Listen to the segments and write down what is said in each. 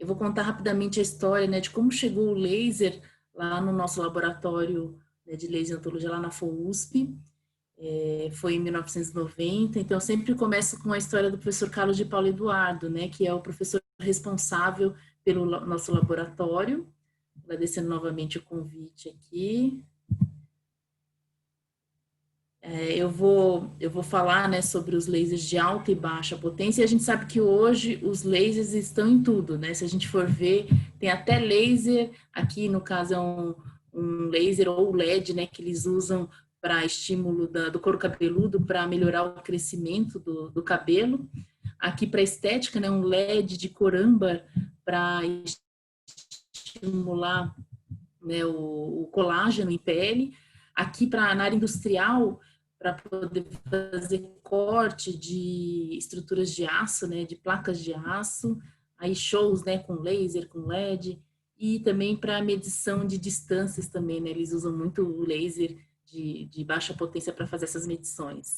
Eu vou contar rapidamente a história, né, de como chegou o laser lá no nosso laboratório, né, de laser e odontologia lá na FOUSP. Foi em 1990, então eu sempre começo com a história do professor Carlos de Paulo Eduardo, né, que é o professor responsável pelo nosso laboratório. Agradecendo novamente o convite aqui. Eu vou falar, né, sobre os lasers de alta e baixa potência, e a gente sabe que hoje os lasers estão em tudo, né? Se a gente for ver, tem até laser, aqui no caso é um laser ou LED, né, que eles usam para estímulo do couro cabeludo, para melhorar o crescimento do cabelo. Aqui para estética, né, um LED de cor âmbar para estimular, né, o colágeno em pele. Aqui para na área industrial, para poder fazer corte de estruturas de aço, né, de placas de aço, aí shows, né, com laser, com LED, e também para medição de distâncias também, né, eles usam muito o laser de baixa potência para fazer essas medições.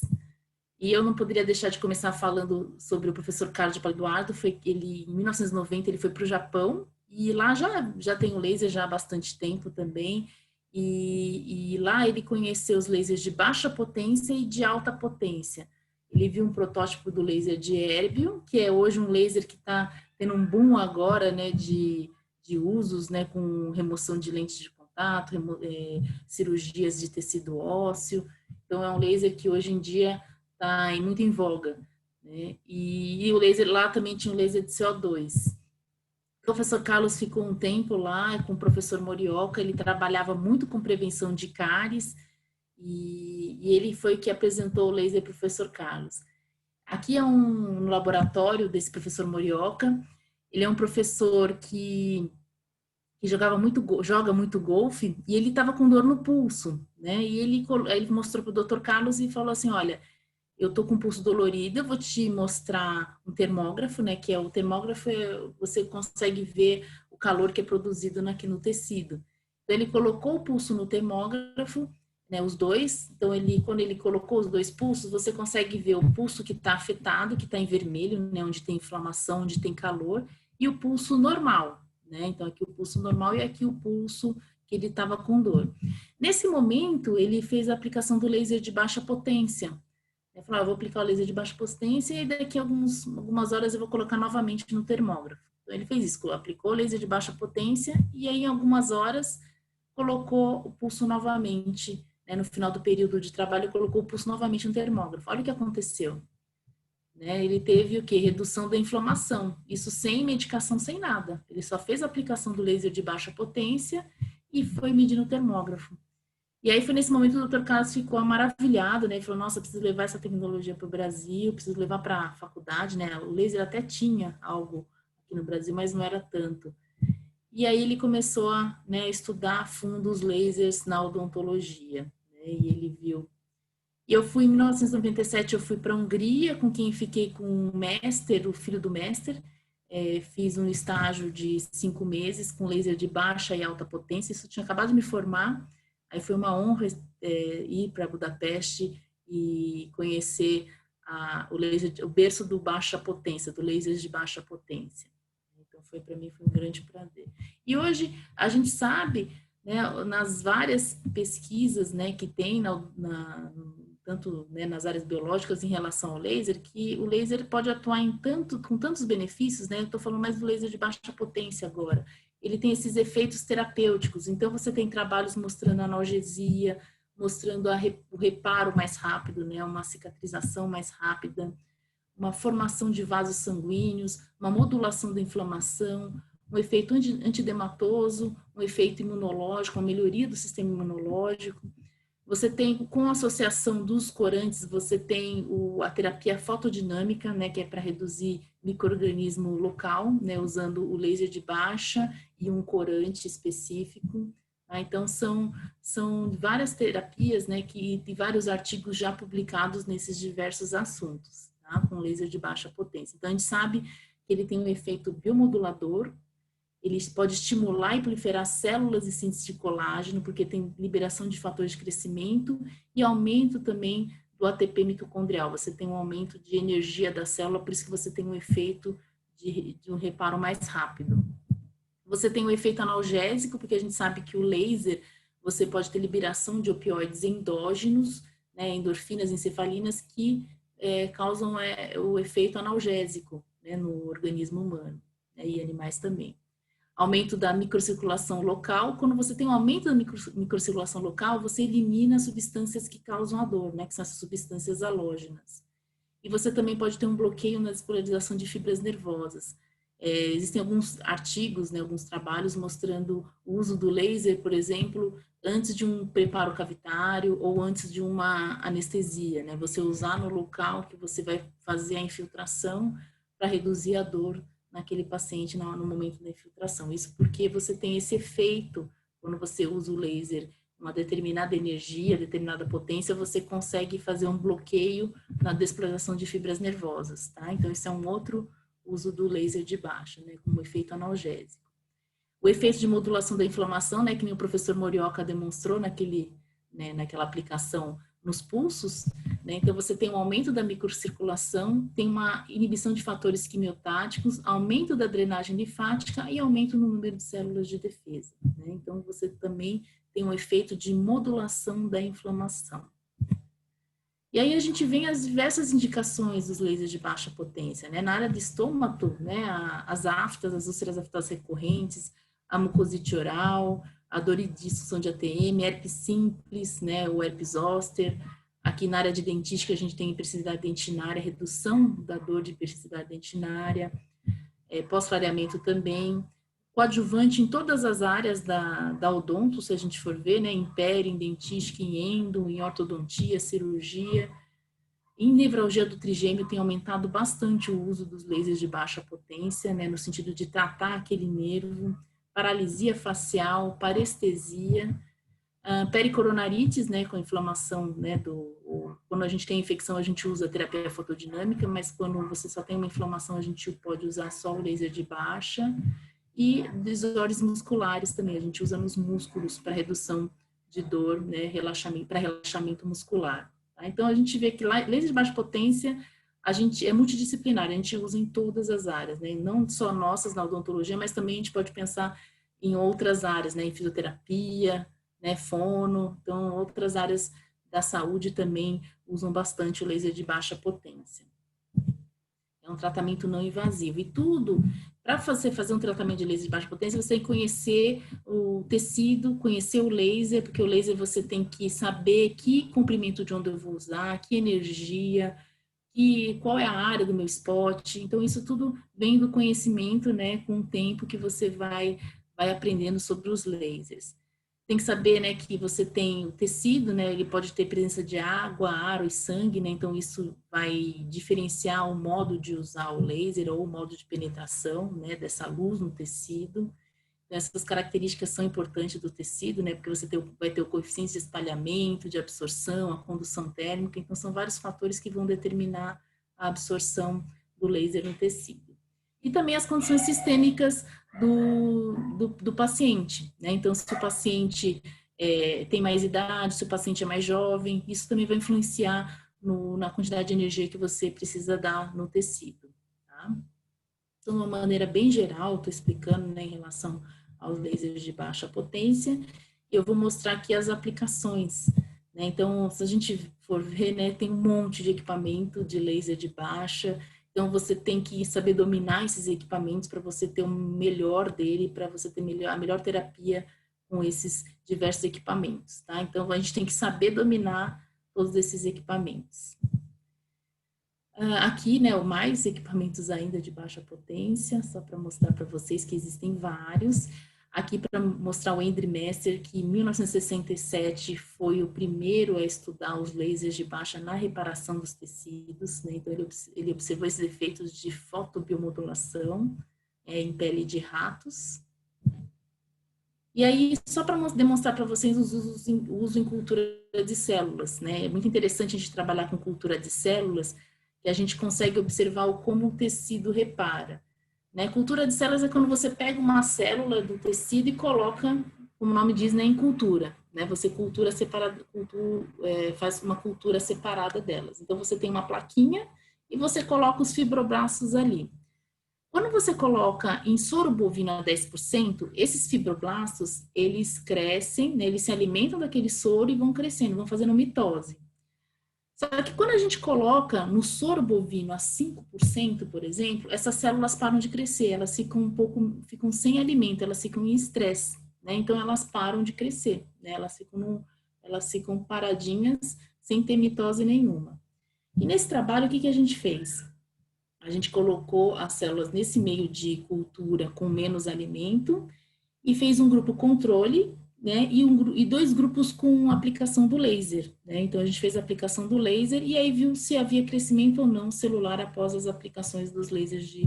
E eu não poderia deixar de começar falando sobre o professor Carlos de Paulo Eduardo. Foi ele, em 1990, ele foi para o Japão, e lá já tem o laser já há bastante tempo também, e lá ele conheceu os lasers de baixa potência e de alta potência. Ele viu um protótipo do laser de Erbium, que é hoje um laser que está tendo um boom agora, né, de usos, né, com remoção de lentes de contato, cirurgias de tecido ósseo. Então é um laser que hoje em dia está muito em voga, né? E o laser lá também tinha o laser de CO2. O professor Carlos ficou um tempo lá com o professor Morioka, ele trabalhava muito com prevenção de cáries, e ele foi que apresentou o laser para o professor Carlos. Aqui é um laboratório desse professor Morioka. Ele é um professor que joga muito golfe, e ele estava com dor no pulso, né? E ele mostrou para o Dr. Carlos e falou assim: olha, eu tô com o pulso dolorido, eu vou te mostrar um termógrafo, né, que é o termógrafo, você consegue ver o calor que é produzido aqui no tecido. Então, ele colocou o pulso no termógrafo, né, os dois. Então, quando ele colocou os dois pulsos, você consegue ver o pulso que está afetado, que está em vermelho, né, onde tem inflamação, onde tem calor, e o pulso normal, né? Então, aqui o pulso normal e aqui o pulso que ele estava com dor. Nesse momento, ele fez a aplicação do laser de baixa potência. Ele falou: vou aplicar o laser de baixa potência e daqui a algumas horas eu vou colocar novamente no termógrafo. Então, ele fez isso, aplicou o laser de baixa potência e aí em algumas horas colocou o pulso novamente, né, no final do período de trabalho, colocou o pulso novamente no termógrafo. Olha o que aconteceu. Né? Ele teve o quê? Redução da inflamação. Isso sem medicação, sem nada. Ele só fez a aplicação do laser de baixa potência e foi medir no termógrafo. E aí foi nesse momento que o Dr. Carlos ficou maravilhado, né? Ele falou: nossa, preciso levar essa tecnologia para o Brasil, preciso levar para a faculdade, né? O laser até tinha algo aqui no Brasil, mas não era tanto. E aí ele começou a, né, estudar a fundo os lasers na odontologia, né? E ele viu. E eu fui, em 1997, eu fui para a Hungria, com quem fiquei com o Mester, o filho do Mester. Fiz um estágio de 5 meses com laser de baixa e alta potência. Isso eu tinha acabado de me formar. Aí foi uma honra ir para Budapeste e conhecer o laser, o berço do baixa potência, do laser de baixa potência. Então foi para mim foi um grande prazer. E hoje a gente sabe, né, nas várias pesquisas, né, que tem tanto, né, nas áreas biológicas em relação ao laser, que o laser pode atuar com tantos benefícios, né? Eu estou falando mais do laser de baixa potência agora. Ele tem esses efeitos terapêuticos. Então, você tem trabalhos mostrando analgesia, mostrando o reparo mais rápido, né? Uma cicatrização mais rápida, uma formação de vasos sanguíneos, uma modulação da inflamação, um efeito antidematoso, um efeito imunológico, uma melhoria do sistema imunológico. Você tem, com a associação dos corantes, você tem a terapia fotodinâmica, né, que é para reduzir micro-organismo local, né, usando o laser de baixa e um corante específico. Tá? Então, são várias terapias, né, que tem vários artigos já publicados nesses diversos assuntos, tá? Com laser de baixa potência. Então, a gente sabe que ele tem um efeito biomodulador. Ele pode estimular e proliferar células e síntese de colágeno, porque tem liberação de fatores de crescimento e aumento também do ATP mitocondrial. Você tem um aumento de energia da célula, por isso que você tem um efeito de um reparo mais rápido. Você tem o efeito analgésico, porque a gente sabe que o laser, você pode ter liberação de opioides endógenos, né, endorfinas, encefalinas, que causam o efeito analgésico, né, no organismo humano, né, e animais também. Aumento da microcirculação local. Quando você tem um aumento da microcirculação local, você elimina substâncias que causam a dor, né, que são essas substâncias halógenas. E você também pode ter um bloqueio na despolarização de fibras nervosas. Existem alguns artigos, né, alguns trabalhos mostrando o uso do laser, por exemplo, antes de um preparo cavitário ou antes de uma anestesia, né? Você usar no local que você vai fazer a infiltração para reduzir a dor naquele paciente no momento da infiltração. Isso porque você tem esse efeito quando você usa o laser, uma determinada energia, determinada potência, você consegue fazer um bloqueio na despolarização de fibras nervosas, tá? Então, isso é um outro uso do laser de baixa, né, como efeito analgésico. O efeito de modulação da inflamação, né, que nem o professor Morioka demonstrou naquela aplicação nos pulsos, né, então você tem um aumento da microcirculação, tem uma inibição de fatores quimiotáticos, aumento da drenagem linfática e aumento no número de células de defesa, né, então você também tem um efeito de modulação da inflamação. E aí a gente vem as diversas indicações dos lasers de baixa potência, né? Na área do estômago, né? As aftas, as úlceras aftosas recorrentes, a mucosite oral, a dor e disfunção de ATM, herpes simples, né? O herpes zoster. Aqui na área de dentística a gente tem hipersensibilidade dentinária, redução da dor de hipersensibilidade dentinária, pós-clareamento também. Coadjuvante em todas as áreas da odonto, se a gente for ver, né? Em pério, em dentística, em endo, em ortodontia, cirurgia. Em nevralgia do trigêmeo tem aumentado bastante o uso dos lasers de baixa potência, né, no sentido de tratar aquele nervo, paralisia facial, parestesia, pericoronarites, né, com inflamação, né, quando a gente tem infecção a gente usa a terapia fotodinâmica, mas quando você só tem uma inflamação a gente pode usar só o laser de baixa, e desordens musculares também, a gente usa nos músculos para redução de dor, né, para relaxamento muscular. Tá? Então, a gente vê que laser de baixa potência, a gente é multidisciplinar, a gente usa em todas as áreas, né, não só nossas na odontologia, mas também a gente pode pensar em outras áreas, né, em fisioterapia, né, fono, então outras áreas da saúde também usam bastante o laser de baixa potência. É um tratamento não invasivo. E tudo, para você fazer um tratamento de laser de baixa potência, você tem que conhecer o tecido, conhecer o laser, porque o laser você tem que saber que comprimento de onda eu vou usar, que energia, qual é a área do meu spot. Então, isso tudo vem do conhecimento, né, com o tempo que você vai aprendendo sobre os lasers. Tem que saber, né, que você tem o tecido, né, ele pode ter presença de água, ar e sangue, né, então isso vai diferenciar o modo de usar o laser ou o modo de penetração, né, dessa luz no tecido. Essas características são importantes do tecido, né, porque você vai ter o coeficiente de espalhamento, de absorção, a condução térmica, então são vários fatores que vão determinar a absorção do laser no tecido. E também as condições sistêmicas do paciente, né? Então, se o paciente tem mais idade, se o paciente é mais jovem, isso também vai influenciar na quantidade de energia que você precisa dar no tecido, tá? Então, de uma maneira bem geral, estou explicando, né, em relação aos lasers de baixa potência, eu vou mostrar aqui as aplicações, né? Então, se a gente for ver, né, tem um monte de equipamento de laser de baixa. Então, você tem que saber dominar esses equipamentos para você ter o melhor dele, para você ter a melhor terapia com esses diversos equipamentos, tá? Então, a gente tem que saber dominar todos esses equipamentos. Aqui, né, mais equipamentos ainda de baixa potência, só para mostrar para vocês que existem vários. Aqui para mostrar o Endre Messer, que em 1967 foi o primeiro a estudar os lasers de baixa na reparação dos tecidos, né? Então ele observou esses efeitos de fotobiomodulação em pele de ratos. E aí, só para demonstrar para vocês o uso em cultura de células, né? É muito interessante a gente trabalhar com cultura de células, que a gente consegue observar como o tecido repara. Né? Cultura de células é quando você pega uma célula do tecido e coloca, como o nome diz, né, em cultura. Né? Você faz uma cultura separada delas. Então, você tem uma plaquinha e você coloca os fibroblastos ali. Quando você coloca em soro bovino a 10%, esses fibroblastos, eles crescem, né, eles se alimentam daquele soro e vão crescendo, vão fazendo mitose. Só que quando a gente coloca no soro bovino a 5%, por exemplo, essas células param de crescer, elas ficam sem alimento, elas ficam em estresse, né? Então elas param de crescer, né? Elas ficam paradinhas sem ter mitose nenhuma. E nesse trabalho, o que a gente fez? A gente colocou as células nesse meio de cultura com menos alimento e fez um grupo controle, né, e 2 grupos com aplicação do laser, né? Então a gente fez a aplicação do laser e aí viu se havia crescimento ou não celular após as aplicações dos lasers de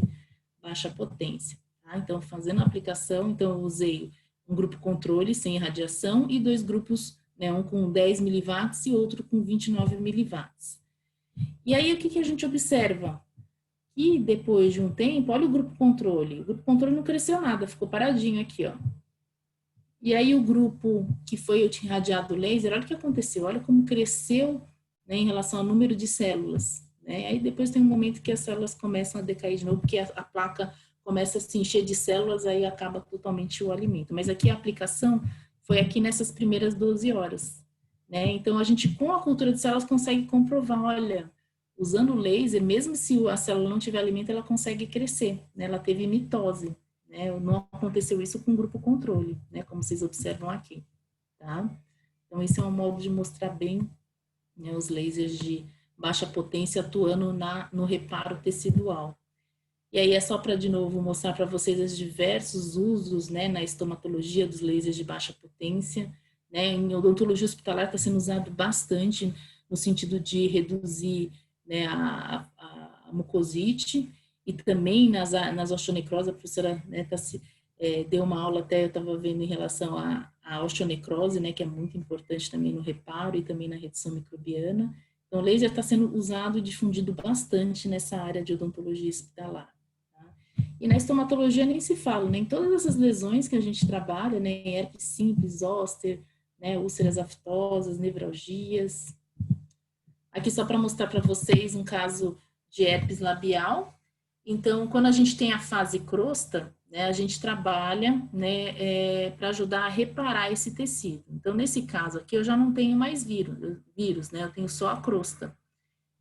baixa potência, tá? Então fazendo a aplicação, então eu usei um grupo controle sem irradiação e 2 grupos, né, um com 10 miliwatts e outro com 29 miliwatts. E aí o que a gente observa? E depois de um tempo, olha o grupo controle não cresceu nada, ficou paradinho aqui, ó. E aí o grupo que foi irradiado laser, olha o que aconteceu, olha como cresceu, né, em relação ao número de células, né? Aí depois tem um momento que as células começam a decair de novo, porque a placa começa a se encher de células, aí acaba totalmente o alimento. Mas aqui a aplicação foi aqui nessas primeiras 12 horas, né? Então a gente com a cultura de células consegue comprovar, olha, usando o laser, mesmo se a célula não tiver alimento, ela consegue crescer, né? Ela teve mitose. Né, não aconteceu isso com o grupo controle, né, como vocês observam aqui, tá? Então, esse é um modo de mostrar bem, né, os lasers de baixa potência atuando no reparo tecidual. E aí é só para, de novo, mostrar para vocês os diversos usos, né, na estomatologia dos lasers de baixa potência, né, em odontologia hospitalar está sendo usado bastante no sentido de reduzir, né, a mucosite, e também nas osteonecrose, a professora, né, deu uma aula até, eu estava vendo em relação à osteonecrose, né, que é muito importante também no reparo e também na redução microbiana. Então, o laser está sendo usado e difundido bastante nessa área de odontologia hospitalar. Tá? E na estomatologia nem se fala, nem todas essas lesões que a gente trabalha, né, herpes simples, zoster, né, úlceras aftosas, nevralgias. Aqui só para mostrar para vocês um caso de herpes labial. Então, quando a gente tem a fase crosta, né, a gente trabalha, né, para ajudar a reparar esse tecido. Então, nesse caso aqui, eu já não tenho mais vírus, né, eu tenho só a crosta.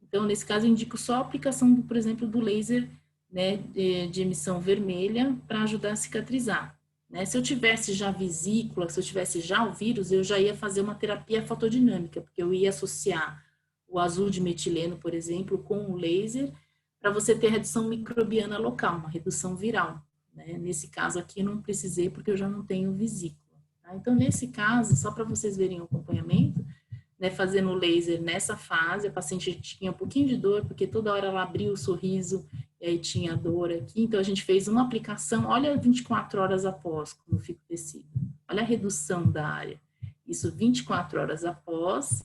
Então, nesse caso, eu indico só a aplicação, por exemplo, do laser, né, de emissão vermelha para ajudar a cicatrizar. Né? Se eu tivesse já vesícula, se eu tivesse já o vírus, eu já ia fazer uma terapia fotodinâmica, porque eu ia associar o azul de metileno, por exemplo, com o laser, para você ter redução microbiana local, uma redução viral. Né? Nesse caso aqui, não precisei, porque eu já não tenho vesícula. Tá? Então, nesse caso, só para vocês verem o acompanhamento, né, fazendo laser nessa fase, a paciente tinha um pouquinho de dor, porque toda hora ela abria o sorriso, e aí tinha dor aqui. Então, a gente fez uma aplicação, olha 24 horas após, como fica o tecido. Olha a redução da área. Isso 24 horas após,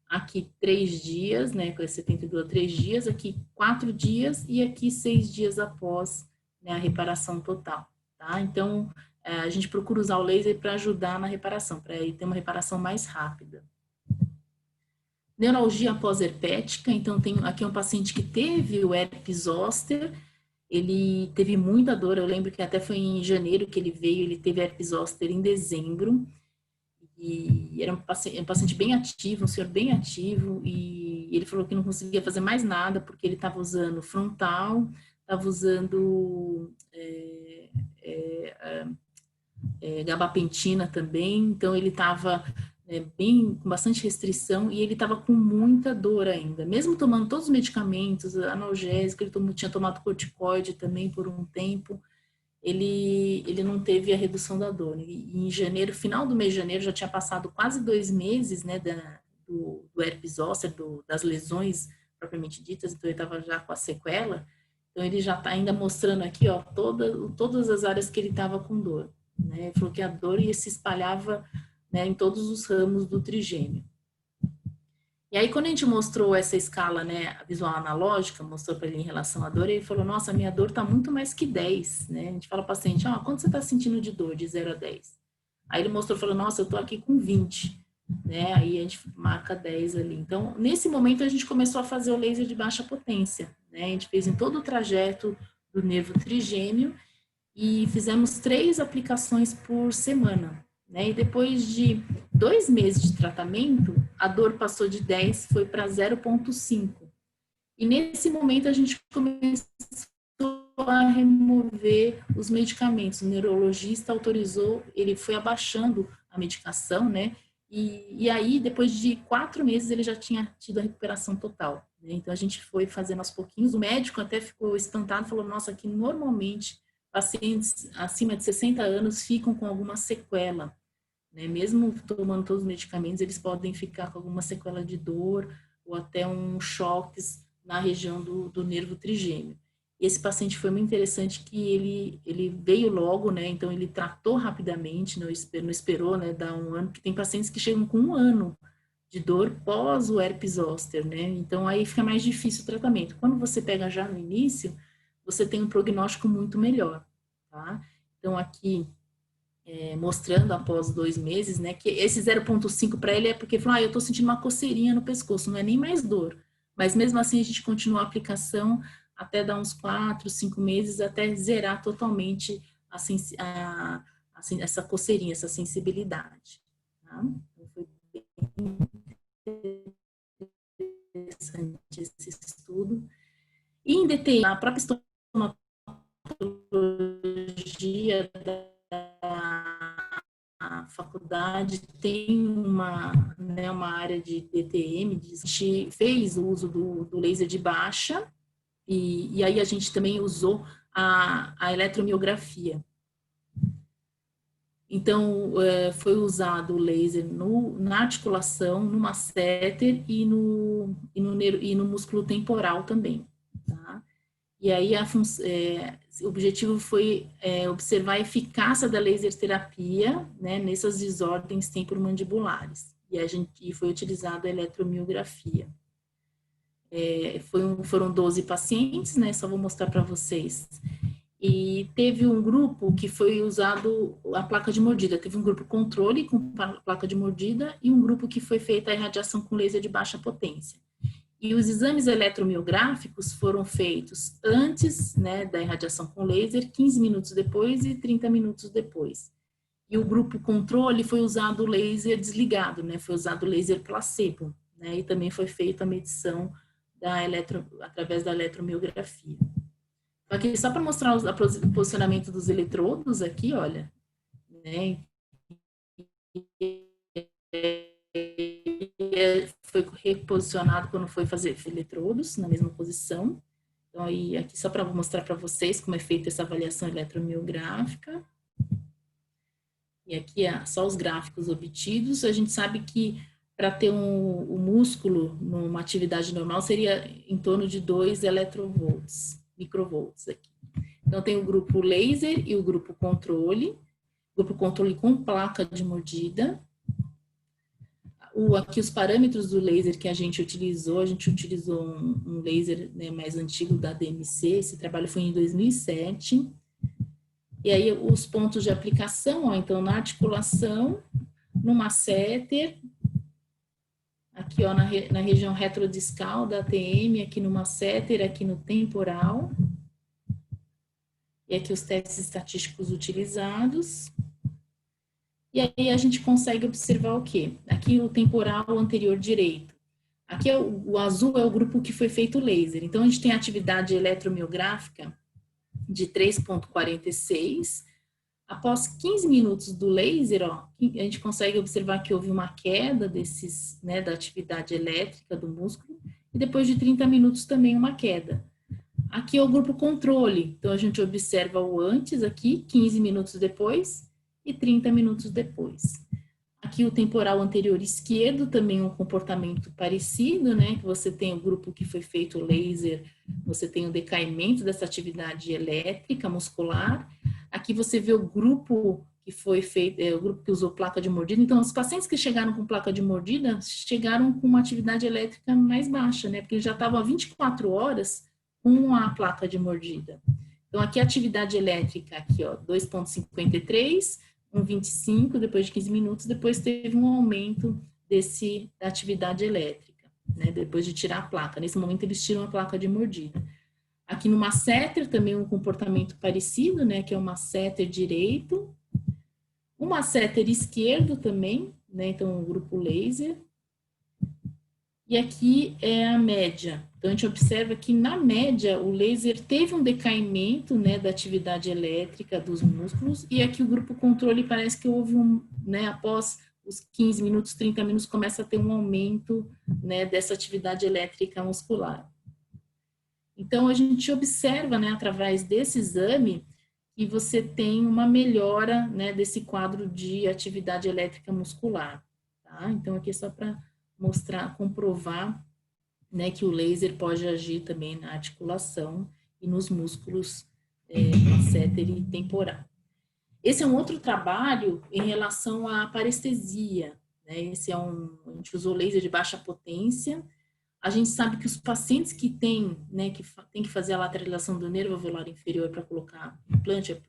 aqui 3 dias, né, com 72 a 3 dias, aqui 4 dias e aqui 6 dias após, né, a reparação total, tá? Então, a gente procura usar o laser para ajudar na reparação, para ter uma reparação mais rápida. Neuralgia pós-herpética, então tem aqui um paciente que teve o herpes zoster, ele teve muita dor, eu lembro que até foi em janeiro que ele veio, ele teve herpes zoster em dezembro, e era um paciente bem ativo, um senhor bem ativo, e ele falou que não conseguia fazer mais nada, porque ele estava usando frontal, estava usando gabapentina também, então ele estava bem, com bastante restrição, e ele estava com muita dor ainda, mesmo tomando todos os medicamentos, analgésico, ele tinha tomado corticoide também por um tempo, ele não teve a redução da dor. E em janeiro, final do mês de janeiro, já tinha passado quase 2 meses, né, do herpes zoster, das lesões propriamente ditas, então ele estava já com a sequela, então ele já está ainda mostrando aqui, ó, todas as áreas que ele estava com dor, né, ele falou que a dor se espalhava, né, em todos os ramos do trigêmeo. E aí, quando a gente mostrou essa escala, né, visual analógica, mostrou para ele em relação à dor, ele falou, nossa, minha dor está muito mais que 10, né? A gente fala para o paciente, quanto você está sentindo de dor, de 0 a 10? Aí ele mostrou, falou, nossa, eu estou aqui com 20, né? Aí a gente marca 10 ali. Então, nesse momento, a gente começou a fazer o laser de baixa potência, né? A gente fez em todo o trajeto do nervo trigêmeo e fizemos 3 aplicações por semana, né? E depois de 2 meses de tratamento, a dor passou de 10, foi para 0,5. E nesse momento a gente começou a remover os medicamentos. O neurologista autorizou, ele foi abaixando a medicação, né? E aí, depois de 4 meses, ele já tinha tido a recuperação total. Né? Então, a gente foi fazendo aos pouquinhos. O médico até ficou espantado, falou, nossa, que normalmente pacientes acima de 60 anos ficam com alguma sequela. Né? Mesmo tomando todos os medicamentos, eles podem ficar com alguma sequela de dor ou até um choques na região do nervo trigêmeo. Esse paciente foi muito interessante que ele veio logo, né? Então ele tratou rapidamente, não esperou, né, dar um ano, porque tem pacientes que chegam com 1 ano de dor pós o herpes zoster, né? Então aí fica mais difícil o tratamento. Quando você pega já no início, você tem um prognóstico muito melhor, tá? Então aqui mostrando após 2 meses, né, que esse 0,5 para ele é porque falou, eu estou sentindo uma coceirinha no pescoço, não é nem mais dor. Mas mesmo assim a gente continua a aplicação até dar uns 4, 5 meses, até zerar totalmente essa coceirinha, essa sensibilidade. Tá? Então foi bem interessante esse estudo. E em DTI, a própria estomatologia a faculdade tem uma área de DTM, a gente fez o uso do laser de baixa, e aí a gente também usou a eletromiografia. Então, foi usado o laser na articulação, no masseter e no músculo temporal também. Tá? E aí o objetivo foi observar a eficácia da laser terapia, né, nessas desordens temporomandibulares. E foi utilizado a eletromiografia. Foram 12 pacientes, né, só vou mostrar para vocês. E teve um grupo que foi usado a placa de mordida. Teve um grupo controle com placa de mordida e um grupo que foi feita a irradiação com laser de baixa potência. E os exames eletromiográficos foram feitos antes, né, da irradiação com laser, 15 minutos depois e 30 minutos depois. E o grupo controle foi usado o laser desligado, né, foi usado o laser placebo, né, e também foi feita a medição através da eletromiografia. Aqui só para mostrar o posicionamento dos eletrodos aqui, olha, né, foi reposicionado quando foi fazer eletrodos na mesma posição. Então, aí, aqui só para mostrar para vocês como é feita essa avaliação eletromiográfica. E aqui só os gráficos obtidos. A gente sabe que para ter o músculo numa atividade normal seria em torno de 2 microvolts aqui. Então, tem o grupo laser e o grupo controle com placa de mordida. Aqui os parâmetros do laser que a gente utilizou um laser, né, mais antigo da DMC, esse trabalho foi em 2007. E aí os pontos de aplicação, ó, então na articulação, no masseter, aqui ó, na região retrodiscal da ATM, aqui no masseter, aqui no temporal. E aqui os testes estatísticos utilizados. E aí a gente consegue observar o quê? Aqui o temporal anterior direito. Aqui o azul é o grupo que foi feito laser. Então a gente tem a atividade eletromiográfica de 3,46. Após 15 minutos do laser, ó, a gente consegue observar que houve uma queda né, da atividade elétrica do músculo. E depois de 30 minutos também uma queda. Aqui é o grupo controle. Então a gente observa o antes aqui, 15 minutos depois e 30 minutos depois. Aqui o temporal anterior esquerdo, também um comportamento parecido, né? Que você tem o grupo que foi feito laser, você tem o decaimento dessa atividade elétrica muscular. Aqui você vê o grupo que foi feito, o grupo que usou placa de mordida. Então, os pacientes que chegaram com placa de mordida chegaram com uma atividade elétrica mais baixa, né? Porque eles já estavam há 24 horas com a placa de mordida. Então, aqui a atividade elétrica, aqui, ó, 2,53, 1,25, depois de 15 minutos, depois teve um aumento da atividade elétrica, né, depois de tirar a placa. Nesse momento, eles tiram a placa de mordida. Aqui no masseter também um comportamento parecido, né, que é o masseter direito. O masseter esquerdo também, né, então o grupo laser. E aqui é a média. Então, a gente observa que, na média, o laser teve um decaimento, né, da atividade elétrica dos músculos, e aqui o grupo controle parece que houve né, após os 15 minutos, 30 minutos, começa a ter um aumento, né, dessa atividade elétrica muscular. Então, a gente observa, né, através desse exame, que você tem uma melhora, né, desse quadro de atividade elétrica muscular. Tá? Então, aqui é só para mostrar, comprovar, né, que o laser pode agir também na articulação e nos músculos masseter e temporal. Esse é um outro trabalho em relação à parestesia, né? Esse é a gente usou laser de baixa potência. A gente sabe que os pacientes que têm, né, que tem que fazer a lateralização do nervo alveolar inferior para colocar implante,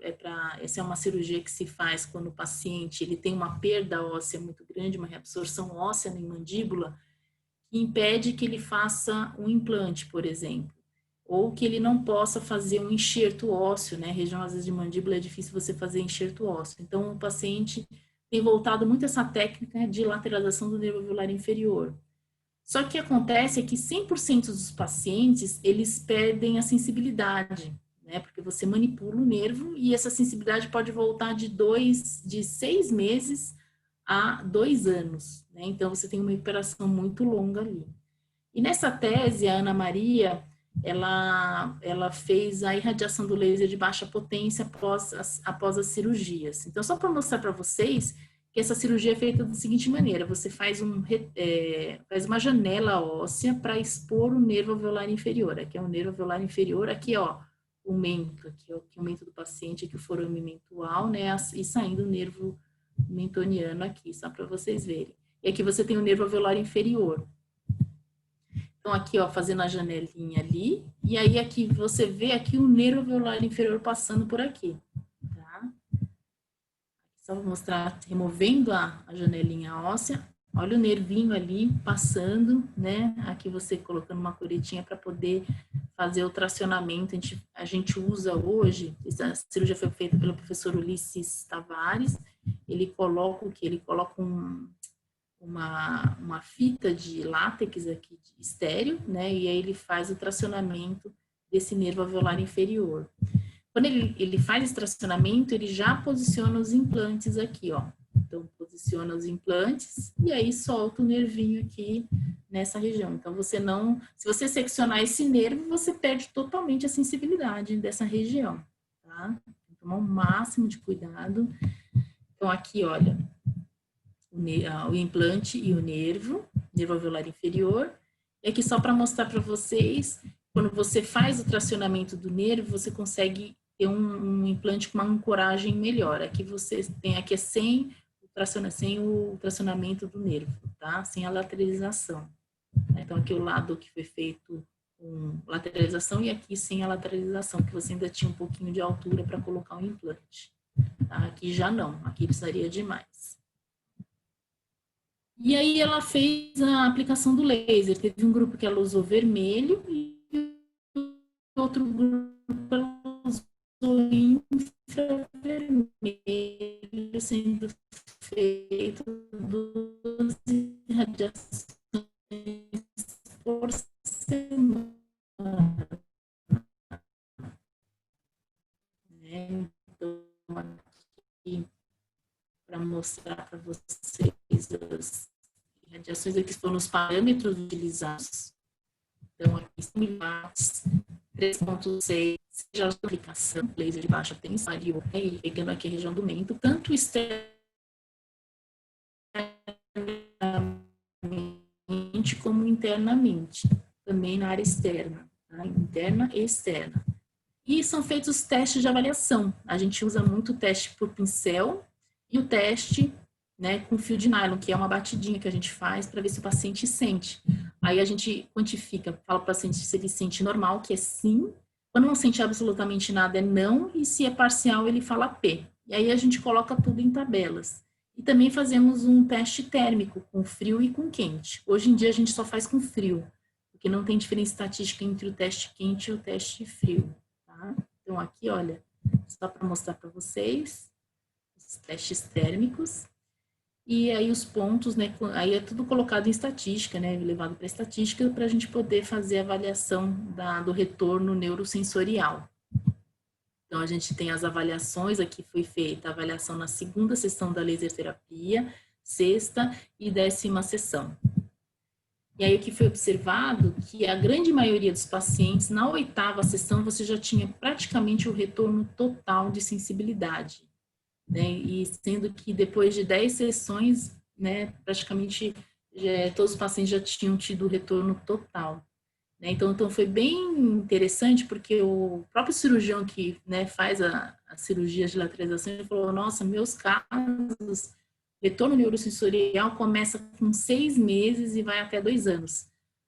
essa é uma cirurgia que se faz quando o paciente ele tem uma perda óssea muito grande, uma reabsorção óssea na mandíbula, que impede que ele faça um implante, por exemplo, ou que ele não possa fazer um enxerto ósseo, né? Região, às vezes, de mandíbula é difícil você fazer enxerto ósseo. Então, o paciente tem voltado muito essa técnica de lateralização do nervo alveolar inferior. Só que o que acontece é que 100% dos pacientes, eles perdem a sensibilidade, né? Porque você manipula o nervo e essa sensibilidade pode voltar de 6 meses a 2 anos, né? Então, você tem uma recuperação muito longa ali. E nessa tese, a Ana Maria, ela fez a irradiação do laser de baixa potência após as cirurgias. Então, só para mostrar para vocês que essa cirurgia é feita da seguinte maneira: você faz uma janela óssea para expor o nervo alveolar inferior. Aqui é o nervo alveolar inferior, aqui ó, o mento, aqui ó, aqui o mento do paciente, aqui o forame mentual, né, e saindo o nervo mentoniano aqui, só para vocês verem. E aqui você tem o nervo alveolar inferior. Então, aqui, ó, fazendo a janelinha ali, e aí aqui você vê aqui o nervo alveolar inferior passando por aqui, tá? Só vou mostrar, removendo a janelinha óssea, olha o nervinho ali passando, né? Aqui você colocando uma curetinha para poder fazer o tracionamento. A gente usa hoje, essa cirurgia foi feita pelo professor Ulisses Tavares, ele coloca o que? Ele coloca uma fita de látex aqui, de estéreo, né? E aí ele faz o tracionamento desse nervo alveolar inferior. Quando ele faz esse tracionamento, ele já posiciona os implantes aqui, ó. Então, posiciona os implantes e aí solta o nervinho aqui nessa região. Então, se você seccionar esse nervo, você perde totalmente a sensibilidade dessa região, tá? Tem que tomar o máximo de cuidado. Então, aqui, olha, o implante e o nervo alveolar inferior. E aqui só para mostrar para vocês, quando você faz o tracionamento do nervo, você consegue ter um implante com uma ancoragem melhor. Aqui você tem, aqui é sem o tracionamento do nervo, tá? Sem a lateralização. Então aqui o lado que foi feito com lateralização e aqui sem a lateralização, que você ainda tinha um pouquinho de altura para colocar um implante. Tá? Aqui já não, aqui precisaria de mais. E aí ela fez a aplicação do laser. Teve um grupo que ela usou vermelho e outro grupo ela usou infravermelho, sendo feito 12 radiações por semana. Então, aqui, para mostrar para vocês as radiações aqui foram os parâmetros utilizados. Então, aqui 3.6, seja a aplicação, laser de baixa tensão, e pegando aqui a região do mento, tanto externamente como internamente, também na área externa, tá? Interna e externa. E são feitos os testes de avaliação. A gente usa muito o teste por pincel e o teste, né, com fio de nylon, que é uma batidinha que a gente faz para ver se o paciente sente. Aí a gente quantifica, fala para o paciente se ele sente normal, que é sim. Quando não sente absolutamente nada, é não. E se é parcial, ele fala P. E aí a gente coloca tudo em tabelas. E também fazemos um teste térmico, com frio e com quente. Hoje em dia a gente só faz com frio, porque não tem diferença estatística entre o teste quente e o teste frio, tá? Então, aqui, olha, só para mostrar para vocês, os testes térmicos, e aí os pontos, né, aí é tudo colocado em estatística, né, levado para estatística para a gente poder fazer a avaliação do retorno neurosensorial. Então, a gente tem as avaliações, aqui foi feita a avaliação na segunda sessão da laser terapia, sexta e 10ª sessão. E aí o que foi observado que a grande maioria dos pacientes, na 8ª sessão, você já tinha praticamente o retorno total de sensibilidade, né? E sendo que depois de 10 sessões, né, praticamente todos os pacientes já tinham tido o retorno total. Então foi bem interessante, porque o próprio cirurgião que, né, faz a cirurgia de lateralização, ele falou, nossa, meus casos, retorno neurosensorial começa com 6 meses e vai até 2 anos.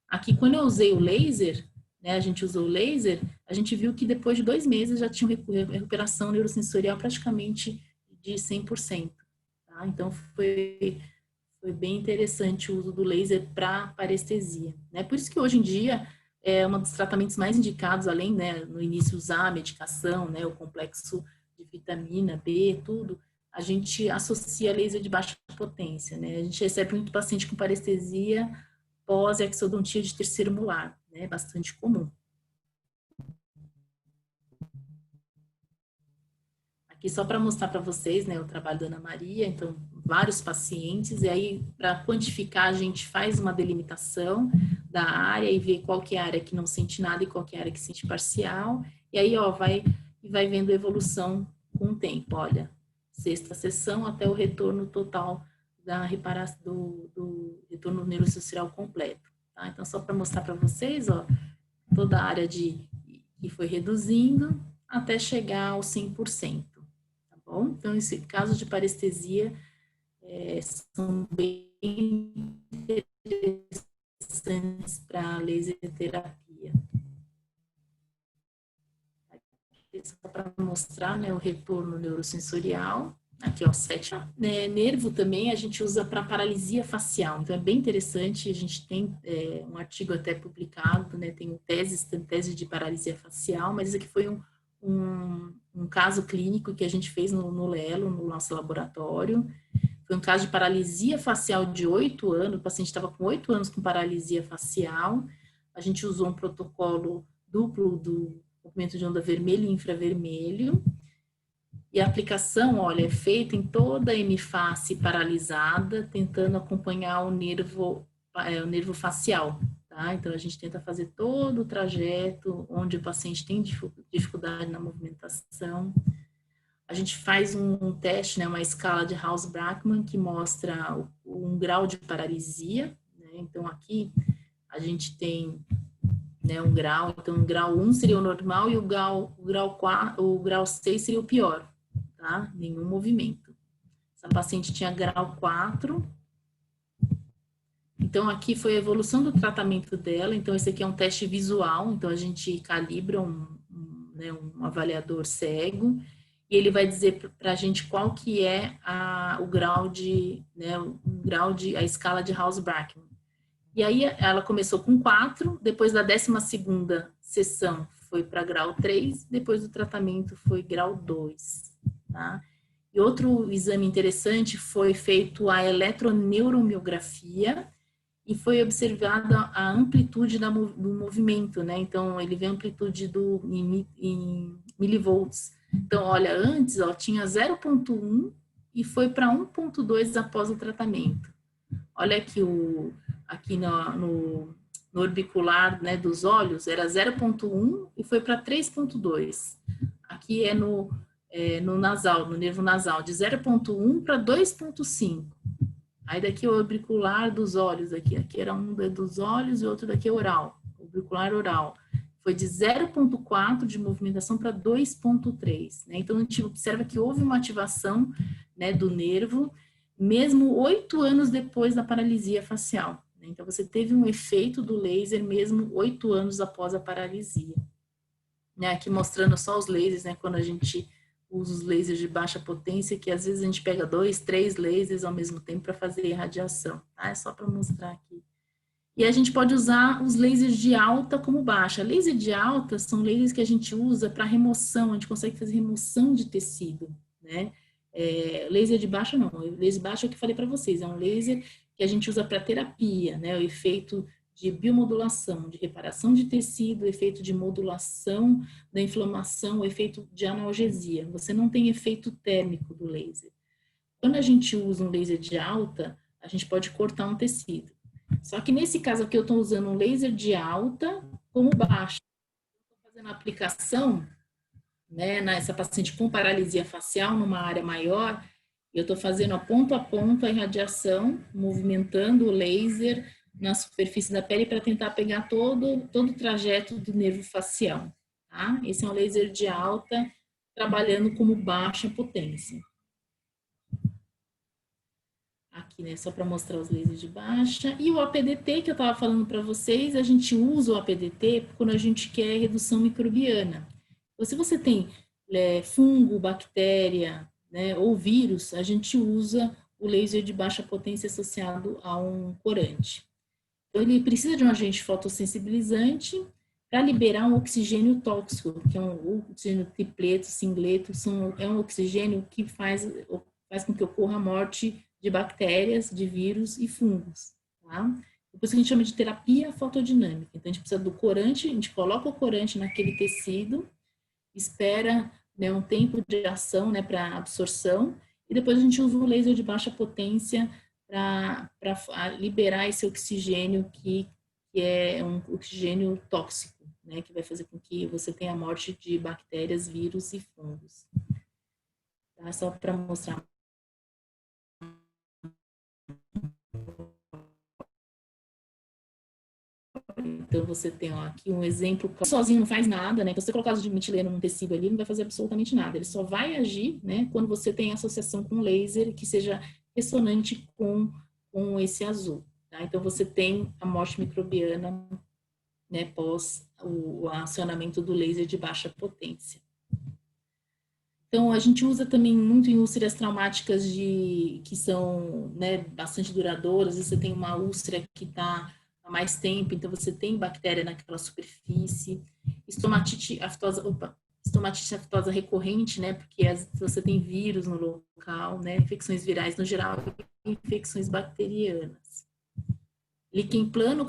Aqui, quando eu usei o laser, né, a gente usou o laser, a gente viu que depois de 2 meses já tinha recuperação neurosensorial praticamente de 100%. Tá? Então, foi bem interessante o uso do laser para parestesia. Né? Por isso que hoje em dia é um dos tratamentos mais indicados, além, né, no início usar a medicação, né, o complexo de vitamina B, tudo, a gente associa laser de baixa potência, né? A gente recebe muito paciente com parestesia pós-exodontia de terceiro molar, né? Bastante comum. Aqui só para mostrar para vocês, né, o trabalho da Ana Maria, então, vários pacientes, e aí, para quantificar, a gente faz uma delimitação da área e vê qual que é a área que não sente nada e qual que é a área que sente parcial, e aí, ó, vai vendo a evolução com o tempo, olha, sexta sessão até o retorno total da reparação, do retorno neurosensorial completo, tá? Então, só para mostrar para vocês, ó, toda a área que foi reduzindo até chegar ao 100%. Bom, então, esse caso de parestesia são bem interessantes para a laser terapia. Só para mostrar, né, o retorno neurosensorial. Aqui, ó, 7. Nervo também a gente usa para paralisia facial. Então, é bem interessante. A gente tem um artigo até publicado, né, tem tese de paralisia facial, mas isso aqui foi um caso clínico que a gente fez no Lelo, no nosso laboratório. Foi um caso de paralisia facial de 8 anos, o paciente estava com 8 anos com paralisia facial. A gente usou um protocolo duplo do comprimento de onda vermelho e infravermelho. E a aplicação, olha, é feita em toda a hemiface paralisada, tentando acompanhar o nervo facial. Tá? Então, a gente tenta fazer todo o trajeto onde o paciente tem dificuldade na movimentação. A gente faz um teste, né, uma escala de House-Brackmann, que mostra um grau de paralisia. Né? Então, aqui a gente tem, né, um grau. Então, o grau 1 seria o normal e o grau 6 seria o pior. Tá? Nenhum movimento. Essa paciente tinha grau 4. Então, aqui foi a evolução do tratamento dela. Então, esse aqui é um teste visual. Então, a gente calibra né, um avaliador cego e ele vai dizer para a gente qual que é o grau a escala de House-Brackmann. E aí, ela começou com 4, depois da 12ª sessão foi para grau 3, depois do tratamento foi grau 2. Tá? E outro exame interessante foi feito a eletroneuromiografia e foi observada a amplitude do movimento, né? Então, ele vê a amplitude em milivolts. Então, olha, antes, ó, tinha 0,1 e foi para 1,2 após o tratamento. Olha aqui no orbicular, né, dos olhos, era 0,1 e foi para 3,2. Aqui é no nasal, no nervo nasal, de 0,1 para 2,5. Aí daqui o orbicular dos olhos, aqui era um dos olhos e outro daqui é oral, orbicular oral. Foi de 0,4 de movimentação para 2,3. Né? Então, a gente observa que houve uma ativação, né, do nervo, mesmo 8 anos depois da paralisia facial. Né? Então, você teve um efeito do laser mesmo 8 anos após a paralisia. Né? Aqui mostrando só os lasers, né, quando a gente usa os lasers de baixa potência, que às vezes a gente pega 2, 3 lasers ao mesmo tempo para fazer irradiação. Tá? É só para mostrar aqui E a gente pode usar os lasers de alta como baixa. Laser de alta são lasers que a gente usa para remoção, a gente consegue fazer remoção de tecido, né? Laser de baixa não, laser de baixa é o que eu falei para vocês, é um laser que a gente usa para terapia, né? O efeito de biomodulação, de reparação de tecido, o efeito de modulação da inflamação, o efeito de analgesia. Você não tem efeito térmico do laser. Quando a gente usa um laser de alta, a gente pode cortar um tecido. Só que nesse caso aqui eu estou usando um laser de alta como baixa. Estou fazendo a aplicação, né, nessa paciente com paralisia facial, numa área maior, eu estou fazendo a ponto a irradiação, movimentando o laser na superfície da pele para tentar pegar todo o trajeto do nervo facial. Tá? Esse é um laser de alta, trabalhando como baixa potência. Aqui, né, só para mostrar os lasers de baixa. E o APDT, que eu estava falando para vocês, a gente usa o APDT quando a gente quer redução microbiana. Então, se você tem fungo, bactéria, né, ou vírus, a gente usa o laser de baixa potência associado a um corante. Então, ele precisa de um agente fotossensibilizante para liberar um oxigênio tóxico, que é um oxigênio tripleto, singleto, é um oxigênio que faz com que ocorra a morte de bactérias, de vírus e fungos, tá? Depois que a gente chama de terapia fotodinâmica. Então, a gente precisa do corante, a gente coloca o corante naquele tecido, espera, né, um tempo de ação, né, para absorção, e depois a gente usa um laser de baixa potência para liberar esse oxigênio que é um oxigênio tóxico, né, que vai fazer com que você tenha a morte de bactérias, vírus e fungos. Tá? Só para mostrar. Então, você tem aqui um exemplo, sozinho não faz nada, né? Você colocar o de metileno num tecido ali, não vai fazer absolutamente nada. Ele só vai agir, né, quando você tem associação com laser que seja ressonante com esse azul, tá? Então, você tem a morte microbiana, né, pós o acionamento do laser de baixa potência. Então, a gente usa também muito em úlceras traumáticas que são, né, bastante duradouras. Você tem uma úlcera que está há mais tempo, então você tem bactéria naquela superfície. Estomatite aftosa recorrente, né, porque você tem vírus no local, né, infecções virais no geral, infecções bacterianas. Líquen plano,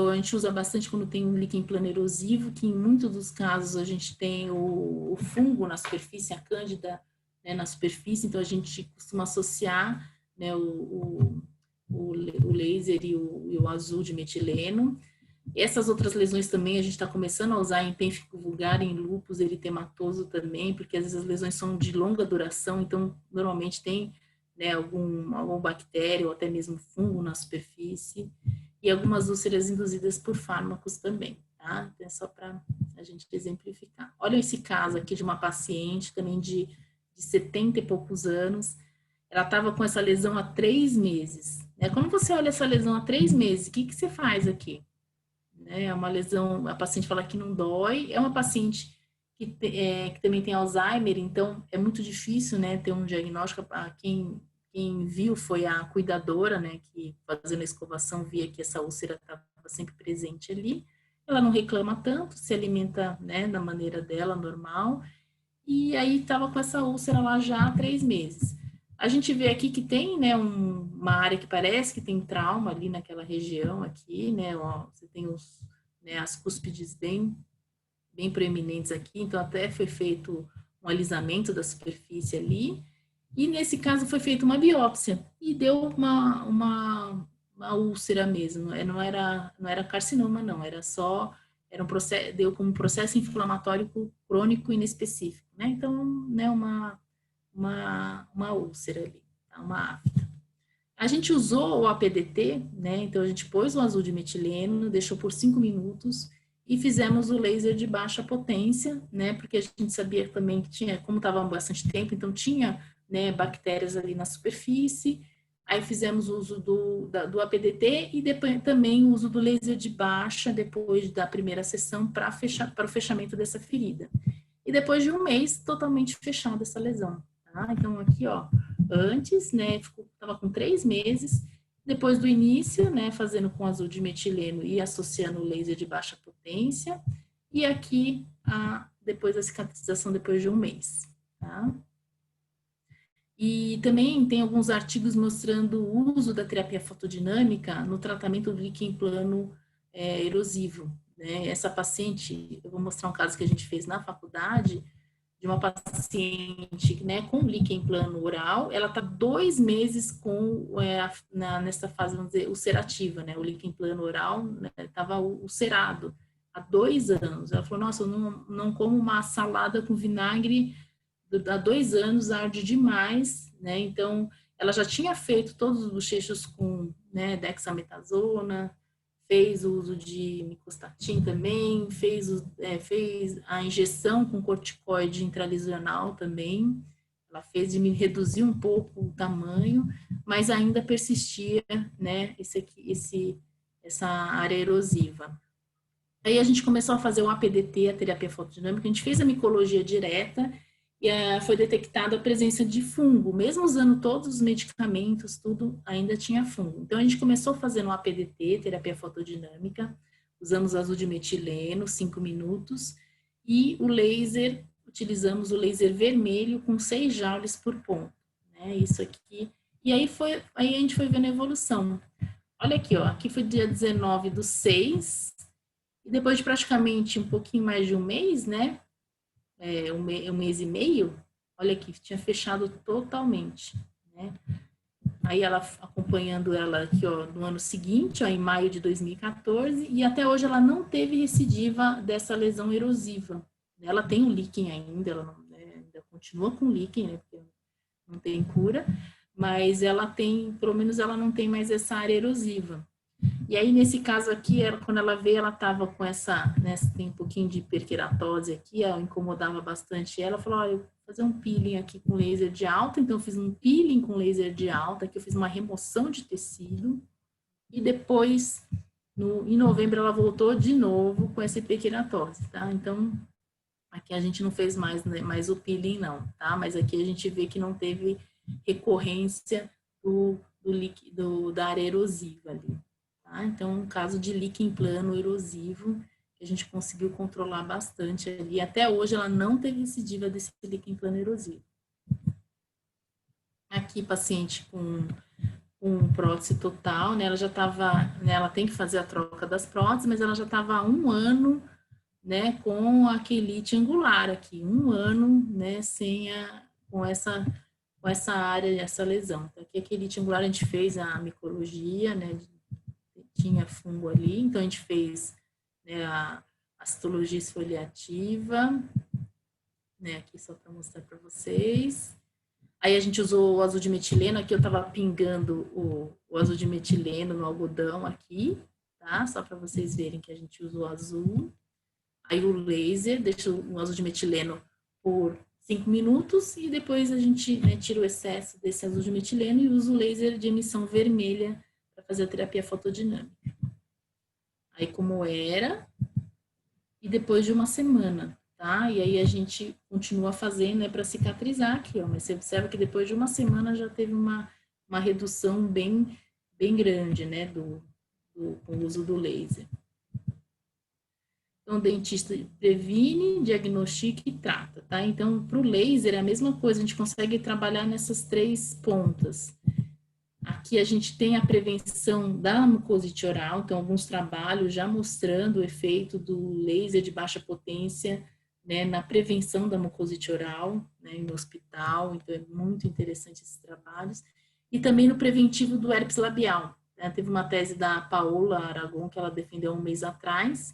a gente usa bastante quando tem um líquen plano erosivo, que em muitos dos casos a gente tem o fungo na superfície, a cândida, né, na superfície, então a gente costuma associar, né, o laser e o azul de metileno. Essas outras lesões também a gente está começando a usar em pênfico vulgar, em lúpus eritematoso também, porque às vezes as lesões são de longa duração, então normalmente tem, né, algum bactéria ou até mesmo fungo na superfície, e algumas úlceras induzidas por fármacos também, tá? Então é só para a gente exemplificar. Olha esse caso aqui de uma paciente também de 70 e poucos anos, ela estava com essa lesão há 3 meses. Né? Quando você olha essa lesão há 3 meses, o que você faz aqui? É uma lesão, a paciente fala que não dói, é uma paciente que também tem Alzheimer, então é muito difícil, né, ter um diagnóstico. Quem viu foi a cuidadora, né, que fazendo a escovação via que essa úlcera estava sempre presente ali. Ela não reclama tanto, se alimenta, né, da maneira dela, normal, e aí estava com essa úlcera lá já há 3 meses. A gente vê aqui que tem, né, uma área que parece que tem trauma ali naquela região aqui, né, ó, você tem né, as cúspides bem proeminentes aqui, então até foi feito um alisamento da superfície ali, e nesse caso foi feita uma biópsia, e deu uma úlcera mesmo, não era carcinoma não, era um processo, deu como processo inflamatório crônico inespecífico, né, então, né, uma úlcera ali, tá? Uma afta. A gente usou o APDT, né? Então a gente pôs o azul de metileno, deixou por 5 minutos e fizemos o laser de baixa potência, né? Porque a gente sabia também que tinha, como estava há bastante tempo, então tinha, né, bactérias ali na superfície. Aí fizemos o uso do APDT e depois também o uso do laser de baixa depois da primeira sessão para o fechamento dessa ferida. E depois de um mês, totalmente fechada essa lesão. Tá? Então, aqui, ó, antes, né, estava com 3 meses, Depois do início, né, fazendo com azul de metileno e associando o laser de baixa potência. E aqui, depois da cicatrização, depois de um mês, tá? E também tem alguns artigos mostrando o uso da terapia fotodinâmica no tratamento do líquen plano erosivo, né? Essa paciente, eu vou mostrar um caso que a gente fez na faculdade, de uma paciente, né, com líquen plano oral, ela está 2 meses com, nessa fase, vamos dizer, ulcerativa, né, o líquen plano oral estava, né, ulcerado há 2 anos. Ela falou, nossa, eu não como uma salada com vinagre há 2 anos, arde demais, né, então ela já tinha feito todos os bochechos com, né, dexametasona, fez o uso de micostatin também, fez a injeção com corticoide intralesional também, ela fez de me reduzir um pouco o tamanho, mas ainda persistia, né, essa área erosiva. Aí a gente começou a fazer o APDT, a terapia fotodinâmica, a gente fez a micologia direta, e foi detectada a presença de fungo, mesmo usando todos os medicamentos, tudo, ainda tinha fungo. Então, a gente começou fazendo o APDT, terapia fotodinâmica, usamos azul de metileno, 5 minutos, e o laser, utilizamos o laser vermelho com 6 joules por ponto, né, isso aqui. E aí a gente foi vendo a evolução. Olha aqui, ó, aqui foi dia 19/6, e depois de praticamente um pouquinho mais de um mês, né, um mês e meio, olha aqui, tinha fechado totalmente, né? Aí ela, acompanhando ela aqui, ó, no ano seguinte, ó, em maio de 2014, e até hoje ela não teve recidiva dessa lesão erosiva. Ela tem um líquen ainda, ela não, ainda continua com líquen, né, porque não tem cura, mas ela tem, pelo menos ela não tem mais essa área erosiva. E aí, nesse caso aqui, quando ela veio, ela estava com essa, né, tem um pouquinho de hiperqueratose aqui, ela incomodava bastante ela, falou, olha, eu vou fazer um peeling aqui com laser de alta, então eu fiz um peeling com laser de alta, que eu fiz uma remoção de tecido, e depois, em novembro, ela voltou de novo com essa hiperqueratose, tá? Então, aqui a gente não fez mais, né, mais o peeling não, tá? Mas aqui a gente vê que não teve recorrência da área erosiva ali. Tá? Então, um caso de líquen plano erosivo, que a gente conseguiu controlar bastante ali. Até hoje, ela não teve recidiva desse líquen plano erosivo. Aqui, paciente com prótese total, né? Ela já estava, né? Ela tem que fazer a troca das próteses, mas ela já estava há 1 ano, né? Com a quelite angular aqui, 1 ano, né? Com essa área, essa lesão. Então, aqui a quelite angular, a gente fez a micologia, né? Tinha fungo ali, então a gente fez, né, a citologia esfoliativa, né, aqui só para mostrar para vocês. Aí a gente usou o azul de metileno, aqui eu estava pingando o azul de metileno no algodão aqui, tá? Só para vocês verem que a gente usou o azul. Aí o laser, deixa o azul de metileno por 5 minutos e depois a gente, né, tira o excesso desse azul de metileno e usa o laser de emissão vermelha para fazer a terapia fotodinâmica. Aí como era, e depois de 1 semana, tá? E aí a gente continua fazendo, né, para cicatrizar aqui, ó, mas você observa que depois de 1 semana já teve uma redução bem grande, né, com o uso do laser. Então, o dentista previne, diagnostica e trata, tá? Então, para o laser é a mesma coisa, a gente consegue trabalhar nessas 3 pontas. Aqui a gente tem a prevenção da mucosite oral, então alguns trabalhos já mostrando o efeito do laser de baixa potência, né, na prevenção da mucosite oral, né, no hospital, então é muito interessante esses trabalhos. E também no preventivo do herpes labial, né? Teve uma tese da Paola Aragon que ela defendeu 1 mês atrás,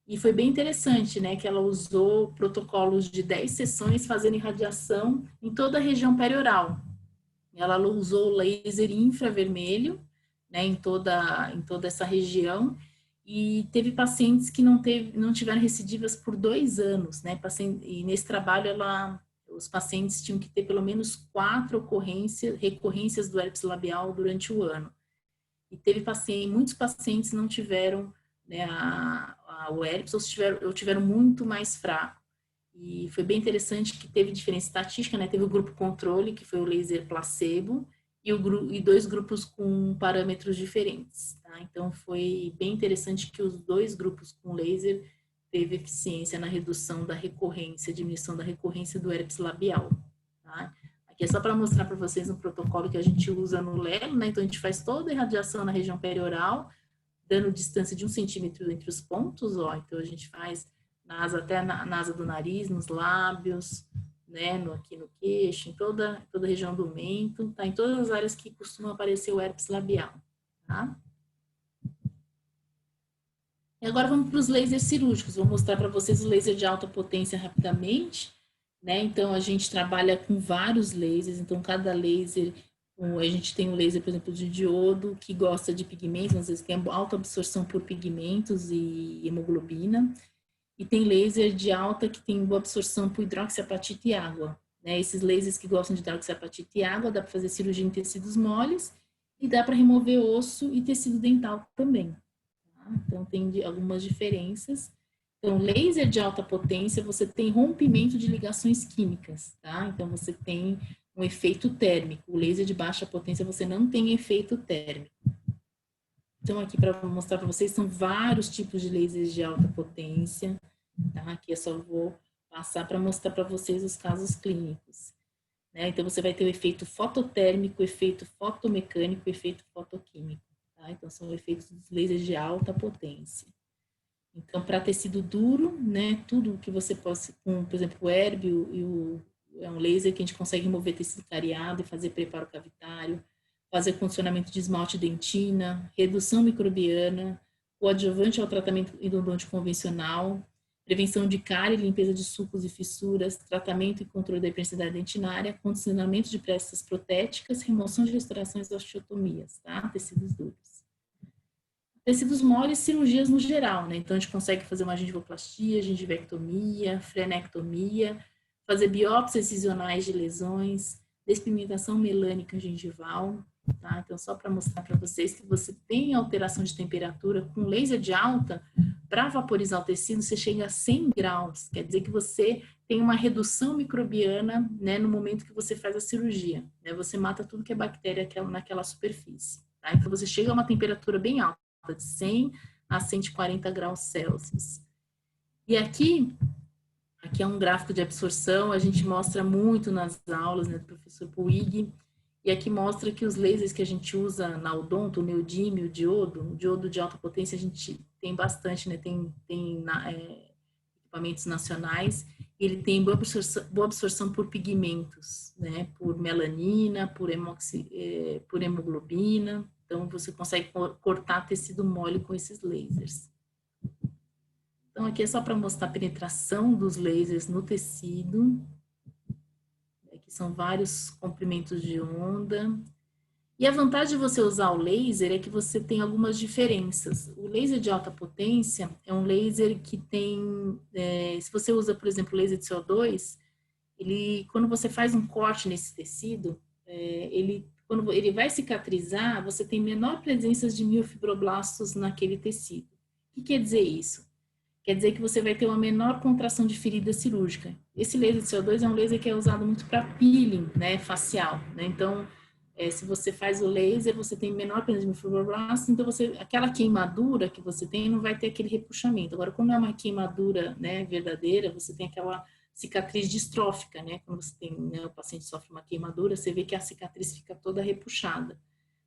e foi bem interessante, né, que ela usou protocolos de 10 sessões fazendo irradiação em toda a região perioral. Ela usou laser infravermelho, né, em toda essa região, e teve pacientes que não tiveram recidivas por 2 anos, né, e nesse trabalho os pacientes tinham que ter pelo menos 4 recorrências do herpes labial durante o ano. E teve muitos pacientes não tiveram, né, o herpes ou tiveram muito mais fraco. E foi bem interessante que teve diferença estatística, né? Teve o grupo controle, que foi o laser placebo, e 2 grupos com parâmetros diferentes, tá? Então, foi bem interessante que os 2 grupos com laser teve eficiência na redução da recorrência, diminuição da recorrência do herpes labial, tá? Aqui é só para mostrar para vocês um protocolo que a gente usa no Lelo, né? Então, a gente faz toda a irradiação na região perioral, dando distância de 1 centímetro entre os pontos, ó. Então, a gente faz até na asa do nariz, nos lábios, né, aqui no queixo, em toda a região do mento, tá? Em todas as áreas que costuma aparecer o herpes labial, tá? E agora vamos para os lasers cirúrgicos. Vou mostrar para vocês o laser de alta potência rapidamente, né? Então, a gente trabalha com vários lasers, então cada laser, a gente tem um laser, por exemplo, de diodo, que gosta de pigmentos, às vezes tem alta absorção por pigmentos e hemoglobina, e tem laser de alta que tem boa absorção por hidroxiapatita e água. Né? Esses lasers que gostam de hidroxiapatita e água, dá para fazer cirurgia em tecidos moles e dá para remover osso e tecido dental também. Tá? Então, tem algumas diferenças. Então, laser de alta potência, você tem rompimento de ligações químicas, tá? Então, você tem um efeito térmico. O laser de baixa potência, você não tem efeito térmico. Então, aqui para mostrar para vocês, são vários tipos de lasers de alta potência, tá? Aqui eu só vou passar para mostrar para vocês os casos clínicos. Né? Então, você vai ter o efeito fototérmico, o efeito fotomecânico, o efeito fotoquímico, tá? Então, são efeitos dos lasers de alta potência. Então, para tecido duro, né, tudo que você possa, por exemplo, o hérbio é um laser que a gente consegue remover tecido cariado e fazer preparo cavitário, fazer condicionamento de esmalte dentina, redução microbiana, o adjuvante ao tratamento endodôntico convencional, prevenção de cárie, limpeza de sulcos e fissuras, tratamento e controle da hipersensibilidade dentinária, condicionamento de prestas protéticas, remoção de restaurações e osteotomias, tá? Tecidos duros. Tecidos moles, cirurgias no geral, né? Então, a gente consegue fazer uma gengivoplastia, gengivectomia, frenectomia, fazer biópsias incisionais de lesões, despigmentação melânica gengival, tá? Então, só para mostrar para vocês que você tem alteração de temperatura com laser de alta, para vaporizar o tecido, você chega a 100 graus, quer dizer que você tem uma redução microbiana, né, no momento que você faz a cirurgia, né? Você mata tudo que é bactéria naquela superfície, tá? Então, você chega a uma temperatura bem alta, de 100 a 140 graus Celsius. E aqui é um gráfico de absorção, a gente mostra muito nas aulas, né, do professor Puig, e aqui mostra que os lasers que a gente usa na odonto, o neodímio, o diodo de alta potência, a gente tem bastante, né, tem equipamentos nacionais, e ele tem boa absorção por pigmentos, né, por melanina, por hemoglobina. Então, você consegue cortar tecido mole com esses lasers. Então, aqui é só para mostrar a penetração dos lasers no tecido. Aqui são vários comprimentos de onda. E a vantagem de você usar o laser é que você tem algumas diferenças. O laser de alta potência é um laser que tem... se você usa, por exemplo, laser de CO2, quando você faz um corte nesse tecido, quando ele vai cicatrizar, você tem menor presença de miofibroblastos naquele tecido. O que quer dizer isso? Quer dizer que você vai ter uma menor contração de ferida cirúrgica. Esse laser de CO2 é um laser que é usado muito para peeling, né, facial, né? Então, se você faz o laser, você tem menor presença de miofibroblastos, então aquela queimadura que você tem não vai ter aquele repuxamento. Agora, quando é uma queimadura, né, verdadeira, você tem aquela cicatriz distrófica, né? Quando você tem, né, o paciente sofre uma queimadura, você vê que a cicatriz fica toda repuxada.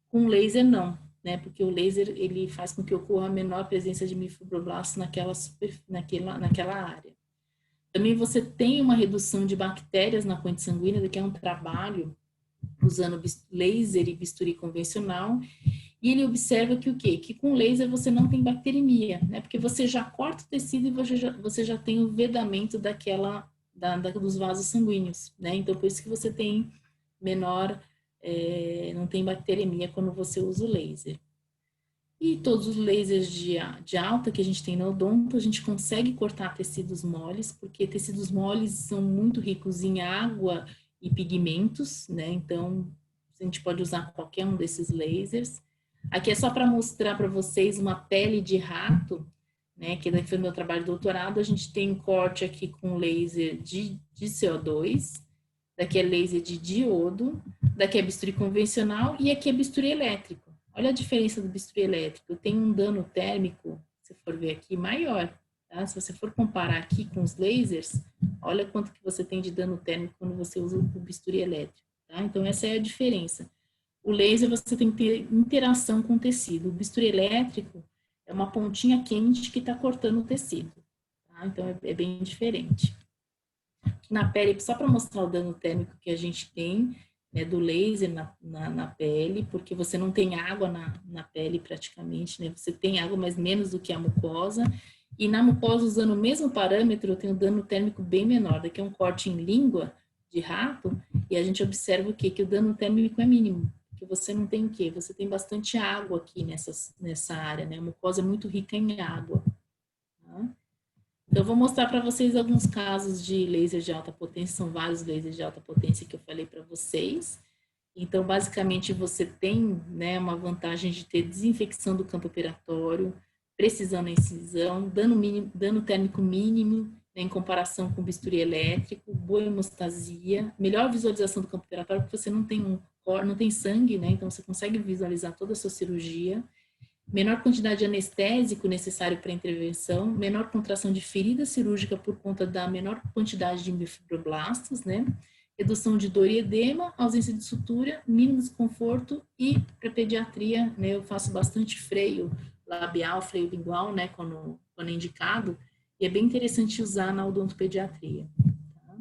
Com laser, não, né? Porque o laser, ele faz com que ocorra a menor presença de miofibroblastos naquela área. Também você tem uma redução de bactérias na corrente sanguínea, que é um trabalho usando laser e bisturi convencional, e ele observa que o quê? Que com laser você não tem bacteremia, né? Porque você já corta o tecido e você já tem o vedamento dos vasos sanguíneos, né? Então, por isso que você tem menor, não tem bacteremia quando você usa o laser. E todos os lasers de alta que a gente tem no odonto, a gente consegue cortar tecidos moles, porque tecidos moles são muito ricos em água e pigmentos, né? Então, a gente pode usar qualquer um desses lasers. Aqui é só para mostrar para vocês uma pele de rato, né? Que daqui foi o meu trabalho de doutorado. A gente tem um corte aqui com laser de CO2. daqui é laser de diodo, daqui é bisturi convencional e aqui é bisturi elétrico. Olha a diferença do bisturi elétrico. Tem um dano térmico, se for ver aqui, maior. Tá? Se você for comparar aqui com os lasers, olha quanto que você tem de dano térmico quando você usa o bisturi elétrico. Tá? Então, essa é a diferença. O laser, você tem que ter interação com o tecido. O bisturi elétrico é uma pontinha quente que está cortando o tecido. Tá? Então, é bem diferente. Na pele, só para mostrar o dano térmico que a gente tem, né, do laser na pele, porque você não tem água na pele praticamente, né? Você tem água, mas menos do que a mucosa. E na mucosa, usando o mesmo parâmetro, eu tenho um dano térmico bem menor. Daqui é um corte em língua de rato, e a gente observa o quê? Que o dano térmico é mínimo. Porque você não tem o quê? Você tem bastante água aqui nessa área, né? A mucosa é muito rica em água. Tá? Então, eu vou mostrar para vocês alguns casos de laser de alta potência, são vários lasers de alta potência que eu falei para vocês. Então, basicamente, você tem, né, uma vantagem de ter desinfecção do campo operatório, precisão na incisão, dano térmico mínimo, né, em comparação com o bisturi elétrico, boa hemostasia, melhor visualização do campo operatório, porque você não tem sangue, né, então você consegue visualizar toda a sua cirurgia, menor quantidade de anestésico necessário para a intervenção, menor contração de ferida cirúrgica por conta da menor quantidade de miofibroblastos, né? Redução de dor e edema, ausência de sutura, mínimo desconforto e para pediatria, né? Eu faço bastante freio labial, freio lingual, né? Quando é indicado, e é bem interessante usar na odontopediatria. Tá?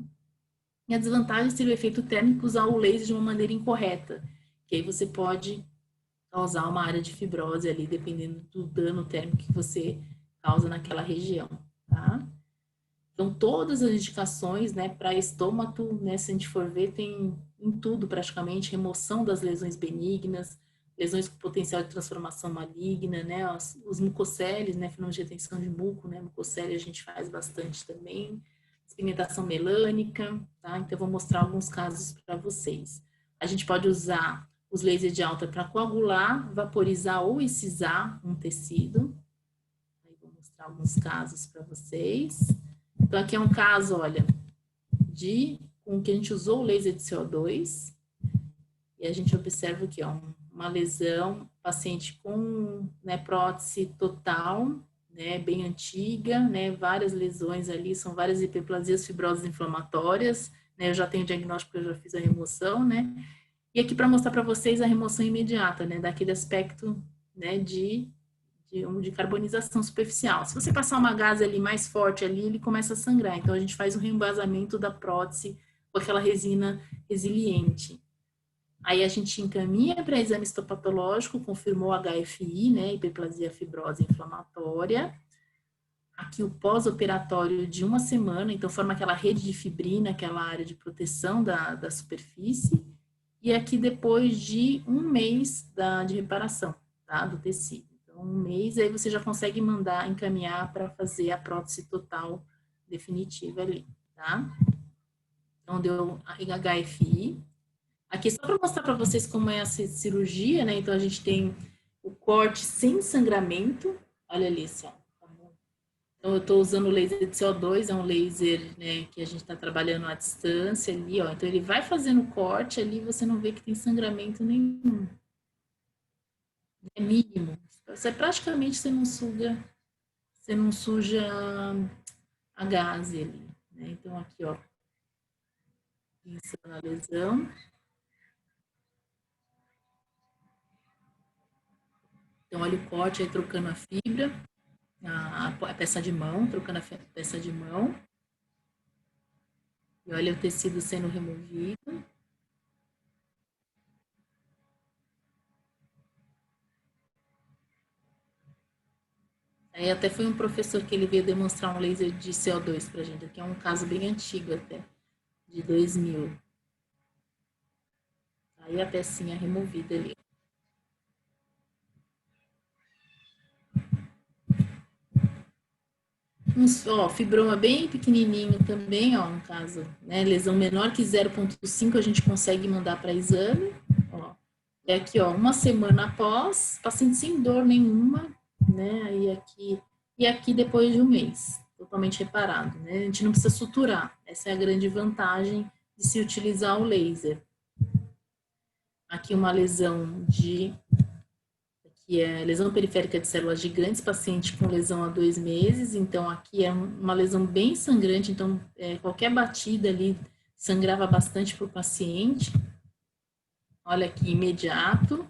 E a desvantagem seria o efeito térmico usar o laser de uma maneira incorreta, que aí você pode causar uma área de fibrose ali, dependendo do dano térmico que você causa naquela região, tá? Então, todas as indicações, né, para estômago, né, se a gente for ver, tem em tudo praticamente, remoção das lesões benignas, lesões com potencial de transformação maligna, né, os mucoceles, né, fenômeno de retenção de muco, né, mucocele a gente faz bastante também, despigmentação melânica, tá? Então, eu vou mostrar alguns casos para vocês. A gente pode usar os lasers de alta para coagular, vaporizar ou excisar um tecido. Aí vou mostrar alguns casos para vocês. Então, aqui é um caso, olha, com que a gente usou o laser de CO2. E a gente observa aqui, ó, uma lesão, paciente com, né, prótese total, né, bem antiga, né, várias lesões ali, são várias hiperplasias fibrosas inflamatórias, né, eu já tenho diagnóstico porque eu já fiz a remoção, né, e aqui para mostrar para vocês a remoção imediata, né, daquele aspecto, né, de carbonização superficial. Se você passar uma gase ali mais forte ali, ele começa a sangrar. Então, a gente faz um reembasamento da prótese com aquela resina resiliente. Aí a gente encaminha para exame histopatológico, confirmou HFI, né, hiperplasia fibrosa inflamatória. Aqui o pós-operatório de uma semana, então forma aquela rede de fibrina, aquela área de proteção da superfície. E aqui depois de um mês de reparação, tá, do tecido. Então, um mês, aí você já consegue encaminhar para fazer a prótese total definitiva ali, tá? Então, deu a HFI. Aqui só para mostrar para vocês como é essa cirurgia, né? Então, a gente tem o corte sem sangramento. Olha ali só. Então, eu estou usando o laser de CO2, é um laser, né, que a gente está trabalhando à distância ali, ó. Então, ele vai fazendo o corte ali, você não vê que tem sangramento nenhum. É mínimo. Praticamente você não suja a gaze ali, né? Então, aqui, ó, pinçando a lesão. Então, olha o corte aí, trocando a fibra, a peça de mão, trocando a peça de mão. E olha o tecido sendo removido. Aí até foi um professor que ele veio demonstrar um laser de CO2 pra gente, que é um caso bem antigo até, de 2000. Aí a pecinha removida ali. Fibroma bem pequenininho também, ó, um caso, né, lesão menor que 0,5 a gente consegue mandar para exame, ó. E aqui, ó, uma semana após, paciente sem dor nenhuma, né, e aqui depois de um mês, totalmente reparado, né, a gente não precisa suturar, essa é a grande vantagem de se utilizar o laser. Aqui uma lesão que é lesão periférica de células gigantes, paciente com lesão há 2 meses, então aqui é uma lesão bem sangrante, então qualquer batida ali sangrava bastante para o paciente. Olha aqui, imediato,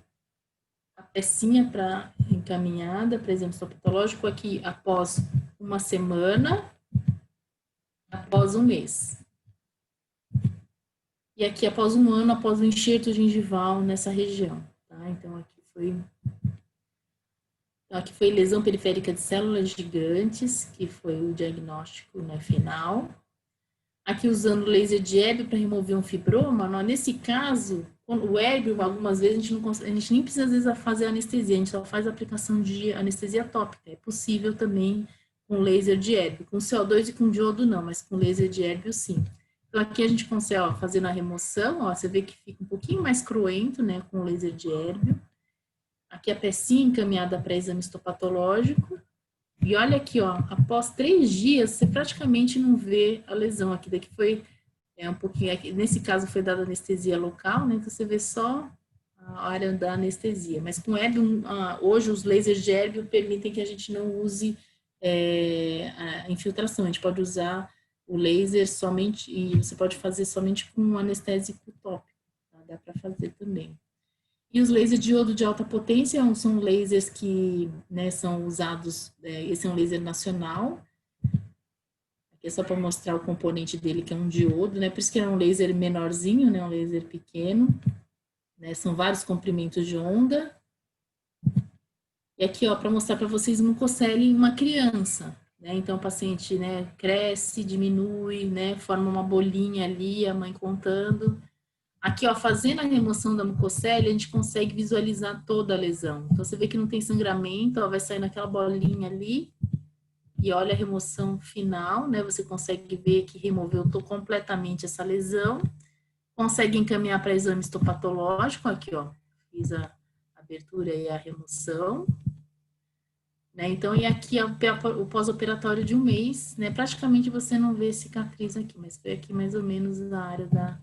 a pecinha para encaminhada para exame histopatológico aqui após uma semana, após um mês. E aqui após um ano, após o enxerto gengival nessa região, tá? Então aqui foi lesão periférica de células gigantes, que foi o diagnóstico, né, final. Aqui usando laser de Hébio para remover um fibroma, nesse caso, o Hébio, algumas vezes, a gente nem precisa, às vezes, fazer anestesia, a gente só faz a aplicação de anestesia tópica. É possível também com laser de Hébio. Com CO2 e com diodo não, mas com laser de Hébio sim. Então aqui a gente consegue, ó, fazendo a remoção, ó, você vê que fica um pouquinho mais cruento, né, com o laser de Hébio. Aqui a pecinha encaminhada para exame histopatológico. E olha aqui, ó, após 3 dias, você praticamente não vê a lesão aqui. Daqui foi um pouquinho, aqui, nesse caso foi dada anestesia local, né? Então você vê só a área da anestesia. Mas com Hébio, hoje os lasers de Hébio permitem que a gente não use a infiltração. A gente pode usar o laser somente, e você pode fazer somente com um anestésico tópico, tá? Dá para fazer também. E os lasers de diodo de alta potência são lasers que, né, são usados, esse é um laser nacional, aqui é só para mostrar o componente dele, que é um diodo, né, por isso que é um laser menorzinho, né, um laser pequeno, né, são vários comprimentos de onda. E aqui, ó, para mostrar para vocês mucocele em uma criança, né, então o paciente, né, cresce, diminui, né, forma uma bolinha ali, a mãe contando. Aqui, ó, fazendo a remoção da mucocele, a gente consegue visualizar toda a lesão. Então, você vê que não tem sangramento, ó, vai sair naquela bolinha ali. E olha a remoção final, né? Você consegue ver que removeu completamente essa lesão. Consegue encaminhar para exame histopatológico. Aqui, ó, fiz a abertura e a remoção. Né? Então, e aqui é o pós-operatório de um mês, né? Praticamente você não vê cicatriz aqui, mas foi aqui mais ou menos na área da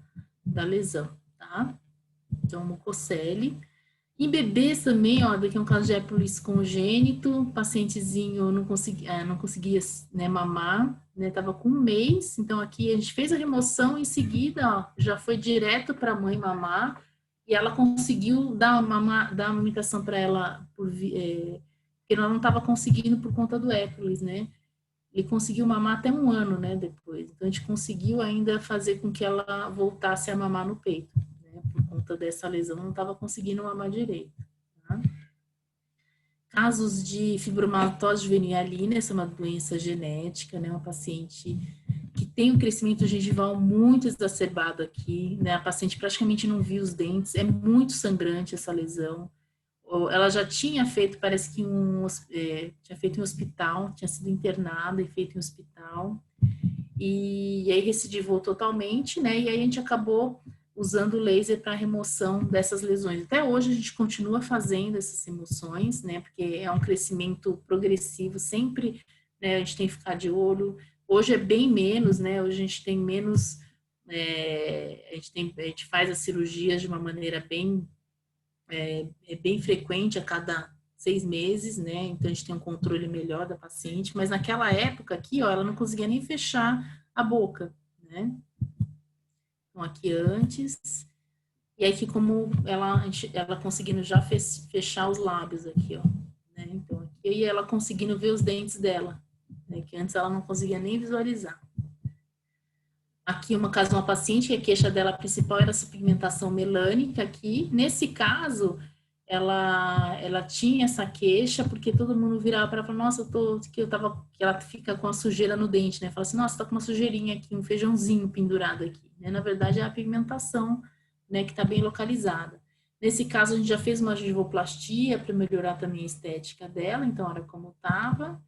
lesão, tá? Então, mucocele. Em bebês também, ó, daqui é um caso de herpes congênito, pacientezinho não conseguia, né, mamar, né, tava com um mês, então aqui a gente fez a remoção, em seguida, ó, já foi direto para a mãe mamar, e ela conseguiu dar amamentação para ela, porque ela não estava conseguindo por conta do herpes, né, ele conseguiu mamar até um ano, né, depois. Então, a gente conseguiu ainda fazer com que ela voltasse a mamar no peito, né, por conta dessa lesão, não estava conseguindo mamar direito. Tá? Casos de fibromatose juvenil hialina, essa é uma doença genética, né, uma paciente que tem um crescimento gengival muito exacerbado aqui, né, a paciente praticamente não viu os dentes, é muito sangrante essa lesão. Ela já tinha feito, parece que tinha feito em hospital, tinha sido internada e feito em hospital, e aí recidivou totalmente, né, e aí a gente acabou usando o laser para remoção dessas lesões. Até hoje a gente continua fazendo essas remoções, né, porque é um crescimento progressivo, sempre, né, a gente tem que ficar de olho. Hoje é bem menos, né, hoje a gente tem menos, a gente faz as cirurgias de uma maneira bem frequente, a cada 6 meses, né? Então a gente tem um controle melhor da paciente, mas naquela época aqui, ó, ela não conseguia nem fechar a boca, né? Então aqui antes, e aqui como ela conseguindo já fechar os lábios aqui, ó, né? Então aqui ela conseguindo ver os dentes dela, né? Que antes ela não conseguia nem visualizar. Aqui uma caso de uma paciente que a queixa dela principal era essa pigmentação melânica aqui. Nesse caso, ela tinha essa queixa porque todo mundo virava para ela e falava, nossa, que ela fica com a sujeira no dente, né? Fala assim, nossa, tá com uma sujeirinha aqui, um feijãozinho pendurado aqui, né? Na verdade é a pigmentação, né, que tá bem localizada. Nesse caso a gente já fez uma gengivoplastia para melhorar também a estética dela, então olha como tava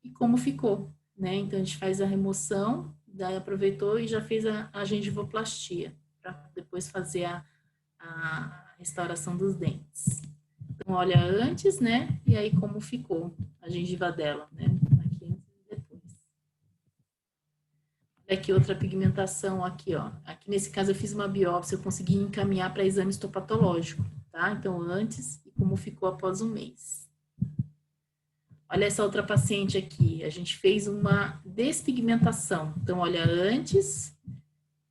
e como ficou, né? Então a gente faz a remoção, daí aproveitou e já fez a gengivoplastia para depois fazer a restauração dos dentes. Então, olha antes, né? E aí como ficou a gengiva dela, né? Aqui antes e depois. E aqui outra pigmentação aqui, ó. Aqui nesse caso eu fiz uma biópsia, eu consegui encaminhar para exame histopatológico, tá? Então antes e como ficou após um mês. Olha essa outra paciente aqui, a gente fez uma despigmentação. Então olha, antes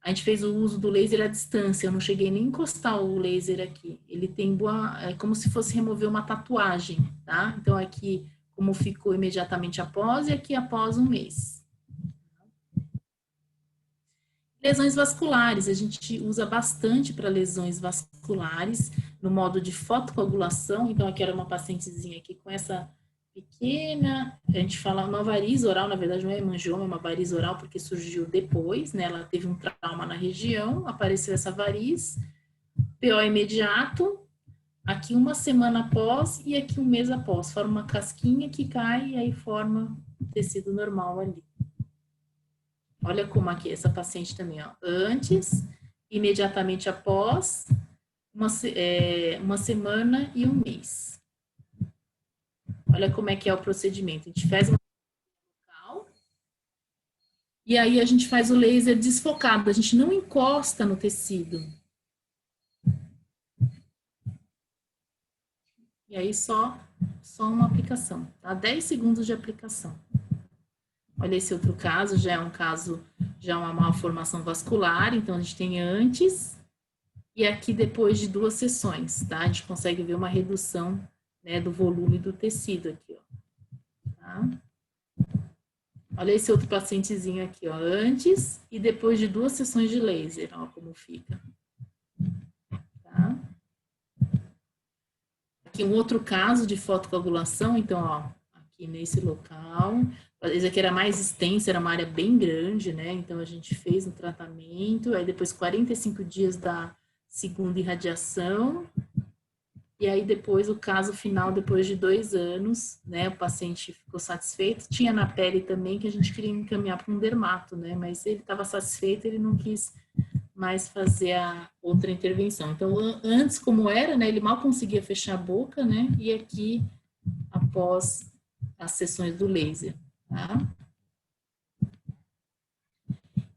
a gente fez o uso do laser à distância, eu não cheguei nem a encostar o laser aqui. Ele tem boa, é como se fosse remover uma tatuagem, tá? Então aqui como ficou imediatamente após e aqui após um mês. Lesões vasculares, a gente usa bastante para lesões vasculares no modo de fotocoagulação. Então aqui era uma pacientezinha aqui com essa pequena, a gente fala uma variz oral, na verdade não é hemangioma, é uma variz oral porque surgiu depois, né? Ela teve um trauma na região, apareceu essa variz, PO imediato, aqui uma semana após e aqui um mês após, forma uma casquinha que cai e aí forma tecido normal ali. Olha como aqui essa paciente também, ó, antes, imediatamente após, uma semana e um mês. Olha como é que é o procedimento. A gente faz uma local e aí a gente faz o laser desfocado. A gente não encosta no tecido. E aí só uma aplicação, tá? 10 segundos de aplicação. Olha esse outro caso, já é um caso, já é uma malformação vascular. Então a gente tem antes e aqui depois de 2 sessões, tá? A gente consegue ver uma redução, né, do volume do tecido aqui, ó. Tá? Olha esse outro pacientezinho aqui, ó, antes e depois de 2 sessões de laser, ó, como fica. Tá? Aqui um outro caso de fotocoagulação, então, ó, aqui nesse local, esse aqui era mais extenso, era uma área bem grande, né, então a gente fez um tratamento, aí depois 45 dias da segunda irradiação, e aí depois o caso final, depois de 2 anos, né, o paciente ficou satisfeito, tinha na pele também que a gente queria encaminhar para um dermato, né, mas ele estava satisfeito, ele não quis mais fazer a outra intervenção. Então, antes como era, né, ele mal conseguia fechar a boca, né, e aqui, após as sessões do laser, tá?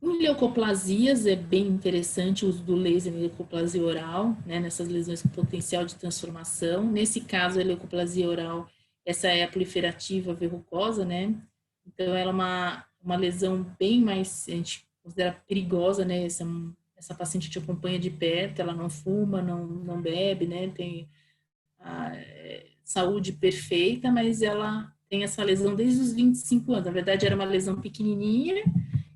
Em leucoplasias, é bem interessante o uso do laser em leucoplasia oral, né, nessas lesões com potencial de transformação. Nesse caso, a leucoplasia oral, essa é a proliferativa verrucosa, né? Então, ela é uma lesão bem mais, a gente considera perigosa, né? Essa paciente te acompanha de perto, ela não fuma, não bebe, né? Tem a saúde perfeita, mas ela tem essa lesão desde os 25 anos. Na verdade, era uma lesão pequenininha,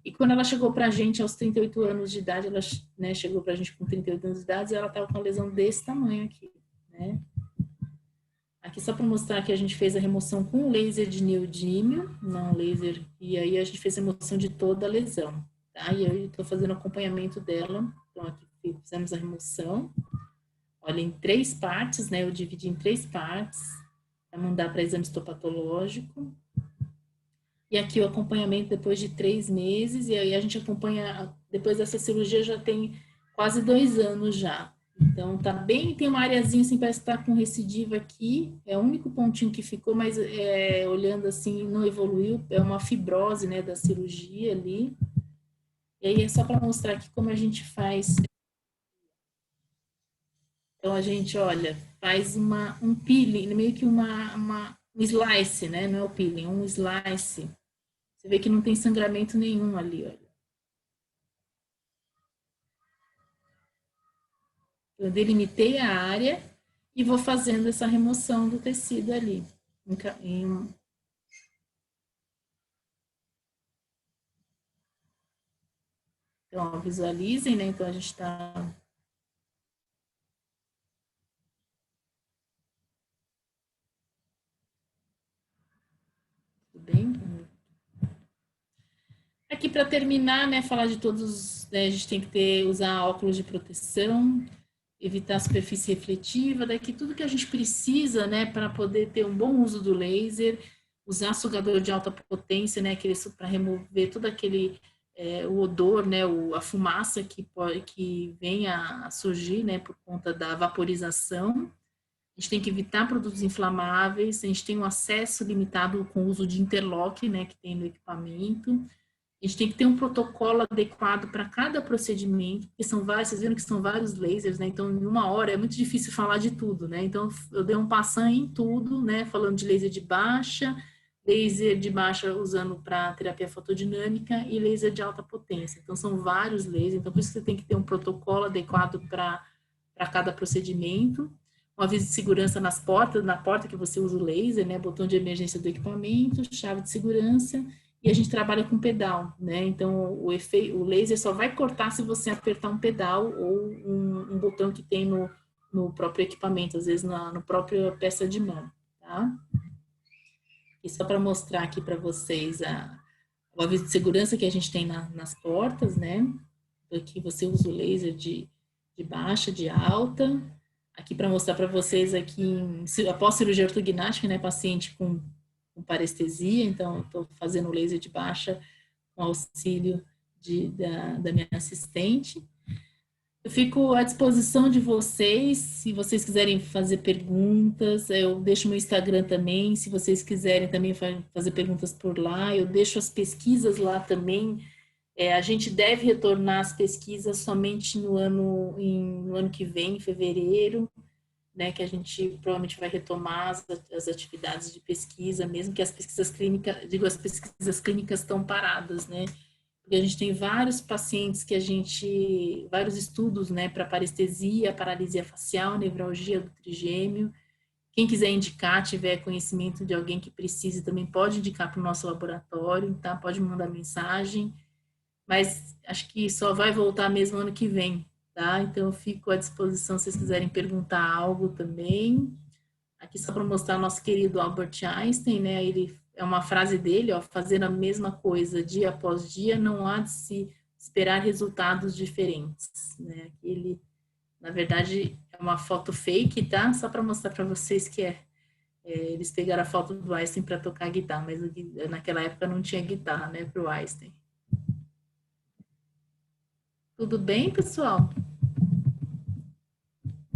e quando ela chegou para a gente aos 38 anos de idade, ela, né, chegou para a gente com 38 anos de idade, e ela estava com uma lesão desse tamanho aqui, né? Aqui só para mostrar que a gente fez a remoção com laser de neodímio, não laser, e aí a gente fez a remoção de toda a lesão, tá? E eu estou fazendo acompanhamento dela, então aqui fizemos a remoção, olha, em 3 partes, né? Eu dividi em 3 partes, para mandar para exame histopatológico. E aqui o acompanhamento depois de 3 meses, e aí a gente acompanha, depois dessa cirurgia já tem quase 2 anos já. Então tá bem, tem uma areazinha assim, parece que tá com recidiva aqui, é o único pontinho que ficou, mas olhando assim, não evoluiu, é uma fibrose, né, da cirurgia ali. E aí é só para mostrar aqui como a gente faz. Então a gente, olha, faz um peeling, meio que um slice, né, não é o peeling, é um slice. Você vê que não tem sangramento nenhum ali, olha. Eu delimitei a área e vou fazendo essa remoção do tecido ali. Então, ó, visualizem, né? Então, a gente está... Tudo bem? Aqui, para terminar, né? Falar de todos... Né, a gente tem que usar óculos de proteção, evitar a superfície refletiva, daqui tudo que a gente precisa, né, para poder ter um bom uso do laser, usar sugador de alta potência, né, para remover todo aquele o odor, né, a fumaça que vem a surgir, né, por conta da vaporização. A gente tem que evitar produtos inflamáveis, a gente tem um acesso limitado com o uso de interlock, né, que tem no equipamento. A gente tem que ter um protocolo adequado para cada procedimento, porque são vários, vocês viram que são vários lasers, né? Então, em uma hora é muito difícil falar de tudo, né? Então, eu dei um passant em tudo, né? Falando de laser de baixa usando para terapia fotodinâmica e laser de alta potência. Então, são vários lasers, então por isso que você tem que ter um protocolo adequado para cada procedimento. Um aviso de segurança nas portas, na porta que você usa o laser, né? Botão de emergência do equipamento, chave de segurança, e a gente trabalha com pedal, né? Então, o laser só vai cortar se você apertar um pedal ou um botão que tem no próprio equipamento, às vezes no próprio peça de mão, tá? E só para mostrar aqui para vocês o aviso de segurança que a gente tem nas portas, né? Aqui você usa o laser de baixa, de alta. Aqui para mostrar para vocês aqui, após cirurgia ortognática, né? Paciente com parestesia, então estou fazendo o laser de baixa com auxílio da minha assistente. Eu fico à disposição de vocês, se vocês quiserem fazer perguntas, eu deixo meu Instagram também, se vocês quiserem também fazer perguntas por lá, eu deixo as pesquisas lá também. A gente deve retornar as pesquisas somente no ano que vem, em fevereiro, né, que a gente provavelmente vai retomar as atividades de pesquisa, mesmo que as pesquisas clínicas estão paradas, né? Porque a gente tem vários pacientes vários estudos, né, para parestesia, paralisia facial, nevralgia do trigêmeo. Quem quiser indicar, tiver conhecimento de alguém que precise, também pode indicar para o nosso laboratório, tá? Pode me mandar mensagem, mas acho que só vai voltar mesmo ano que vem, tá? Então eu fico à disposição se vocês quiserem perguntar algo também. Aqui só para mostrar o nosso querido Albert Einstein, né? Ele é uma frase dele, ó, fazendo a mesma coisa dia após dia, não há de se esperar resultados diferentes, né? Ele, na verdade, é uma foto fake, tá? Só para mostrar para vocês que eles pegaram a foto do Einstein para tocar guitarra, mas naquela época não tinha guitarra, né, para o Einstein. Tudo bem, pessoal?